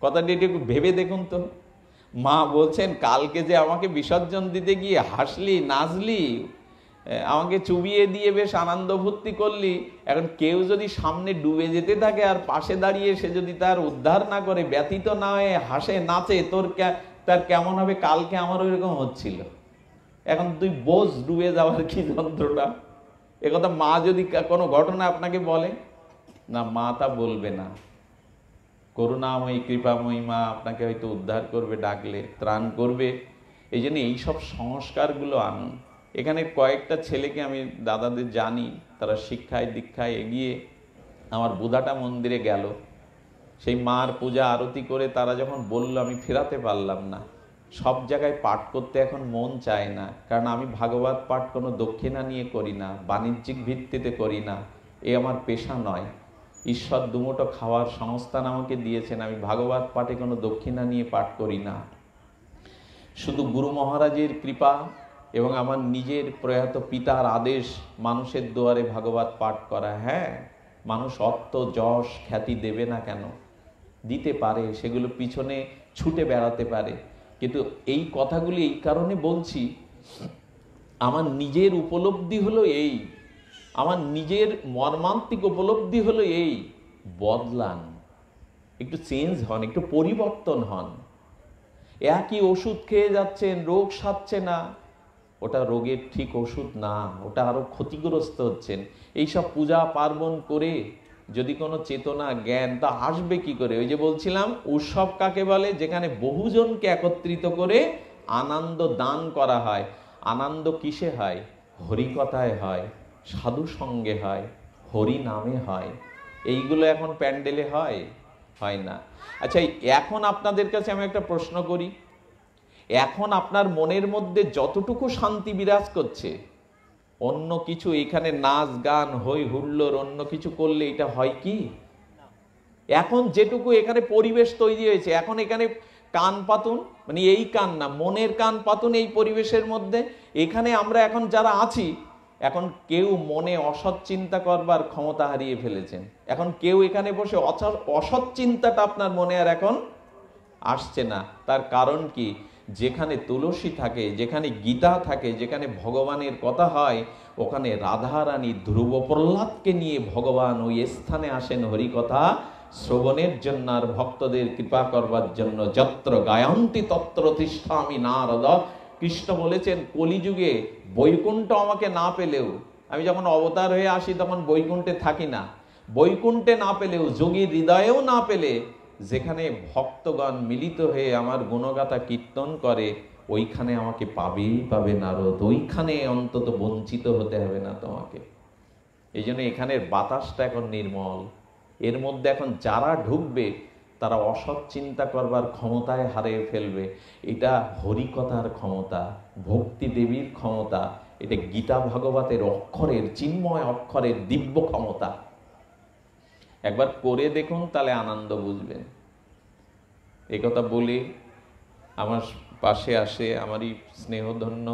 কথাটি একটু ভেবে দেখুন তো। মা বলছেন কালকে যে আমাকে বিসর্জন দিতে গিয়ে হাসলি, নাচলি, আমাকে চুবিয়ে দিয়ে বেশ আনন্দ ভর্তি করলি, এখন কেউ যদি সামনে ডুবে যেতে থাকে আর পাশে দাঁড়িয়ে সে যদি তার উদ্ধার না করে, ব্যতীত না হয়ে হাসে নাচে, তার কেমন হবে? কালকে আমার ওইরকম হচ্ছিল, এখন তুই বোঝ ডুবে যাওয়ার কি যন্ত্রটা। একথা মা যদি কোনো ঘটনা আপনাকে বলে না, মা তা বলবে না। করুণাময়ী কৃপাময়ী মা আপনাকে হয়তো উদ্ধার করবে, ডাকলে ত্রাণ করবে। এই জন্য এইসব সংস্কারগুলো আনুন। এখানে কয়েকটা ছেলেকে আমি দাদাদের জানি, তারা শিক্ষায় দীক্ষায় এগিয়ে আমার বুধাটা মন্দিরে গেল। সেই মার পূজা আরতি করে তারা যখন বলল, আমি ফেরাতে পারলাম না। সব জায়গায় পাঠ করতে এখন মন চায় না, কারণ আমি ভাগবত পাঠ কোনো দক্ষিণা নিয়ে করি না, বাণিজ্যিক ভিত্তিতে করি না, এ আমার পেশা নয়। ঈশ্বর দুমুঠো খাওয়ার সংস্থান আমাকে দিয়েছেন, আমি ভাগবত পাঠে কোনো দক্ষিণা নিয়ে পাঠ করি না। শুধু গুরু মহারাজের কৃপা এবং আমার নিজের প্রয়াত পিতার আদেশ মানুষের দুয়ারে ভাগবত পাঠ করা। হ্যাঁ, মানুষ অর্থ যশ খ্যাতি দেবে না কেন? দিতে পারে, সেগুলো পিছনে ছুটে বেড়াতে পারে। কিন্তু এই কথাগুলি এই কারণে বলছি, আমার নিজের উপলব্ধি হলো এই, আমার নিজের মর্মান্তিক উপলব্ধি হলো এই, বদলান, একটু চেঞ্জ হন, একটু পরিবর্তন হন। একই ওষুধ খেয়ে যাচ্ছেন, রোগ সারছে না, ওটা রোগের ঠিক ওষুধ না, ওটা আরো ক্ষতিগ্রস্ত হচ্ছেন। এইসব পূজা পার্বণ করে যদি কোনো চেতনা জ্ঞান, তা আসবে কি করে? ওই যে বলছিলাম, উৎসব কাকে বলে? যেখানে বহুজনকে একত্রিত করে আনন্দ দান করা হয়। আনন্দ কিসে হয়? হরিকথায় হয়, সাধু সঙ্গে হয়, হরি নামে হয়। এইগুলো এখন প্যান্ডেলে হয়? হয় না। আচ্ছা, এখন আপনাদের কাছে আমি একটা প্রশ্ন করি, এখন আপনার মনের মধ্যে যতটুকু শান্তি বিরাজ করছে, অন্য কিছু এখানে নাচ গান হই হুল্লোড় অন্য কিছু করলে এটা হয় কি? এখন যেটুকু এখানে পরিবেশ তৈরি হয়েছে, এখন এখানে কান পাতুন, মানে এই কান না, মনের কান পাতুন এই পরিবেশের মধ্যে। এখানে আমরা এখন যারা আছি, এখন কেউ মনে অসৎ চিন্তা করবার ক্ষমতা হারিয়ে ফেলেছেন। এখন কেউ এখানে বসে অসৎ চিন্তাটা আপনার মনে আর এখন আসছে না। তার কারণ কি? যেখানে তুলসী থাকে, যেখানে গীতা থাকে, যেখানে ভগবানের কথা হয়, ওখানে রাধারানী ধ্রুব প্রহ্লাদকে নিয়ে ভগবান ওই স্থানে আসেন হরিকথা শ্রবণের জন্য আর ভক্তদের কৃপা করবার জন্য। যত্র গায়ন্তি তত্র তিষ্ঠামি নারদ। কৃষ্ণ বলেছেন, কলিযুগে বৈকুণ্ঠ আমাকে না পেলেও, আমি যখন অবতার হয়ে আসি তখন বৈকুণ্ঠে থাকি না, বৈকুণ্ঠে না পেলেও, যোগীর হৃদয়েও না পেলে, যেখানে ভক্তগণ মিলিত হয়ে আমার গুণগাথা কীর্তন করে, ওইখানে আমাকে পাবেই পাবে নারদ, ওইখানে অন্তত বঞ্চিত হতে হবে না তোমাকে। এই জন্য এখানের বাতাসটা এখন নির্মল। এর মধ্যে এখন যারা ঢুকবে তারা অসৎ চিন্তা করবার ক্ষমতায় হারিয়ে ফেলবে। এটা হরিকথার ক্ষমতা, ভক্তি দেবীর ক্ষমতা, এটা গীতা ভাগবতের অক্ষরের, চিন্ময় অক্ষরের দিব্য ক্ষমতা। একবার করে দেখুন, তাহলে আনন্দ বুঝবেন। এই কথা বলে আমার পাশে আসে আমারই স্নেহধন্য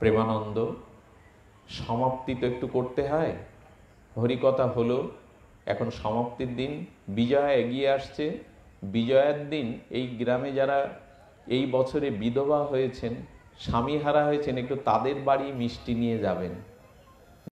প্রেমানন্দ। সমাপ্তি তো একটু করতে হয়, হরিকথা হলো, এখন সমাপ্তির দিন, বিজয়া এগিয়ে আসছে। বিজয়ার দিন এই গ্রামে যারা এই বছরে বিধবা হয়েছেন, স্বামী হারা হয়েছেন, একটু তাদের বাড়ি মিষ্টি নিয়ে যাবেন।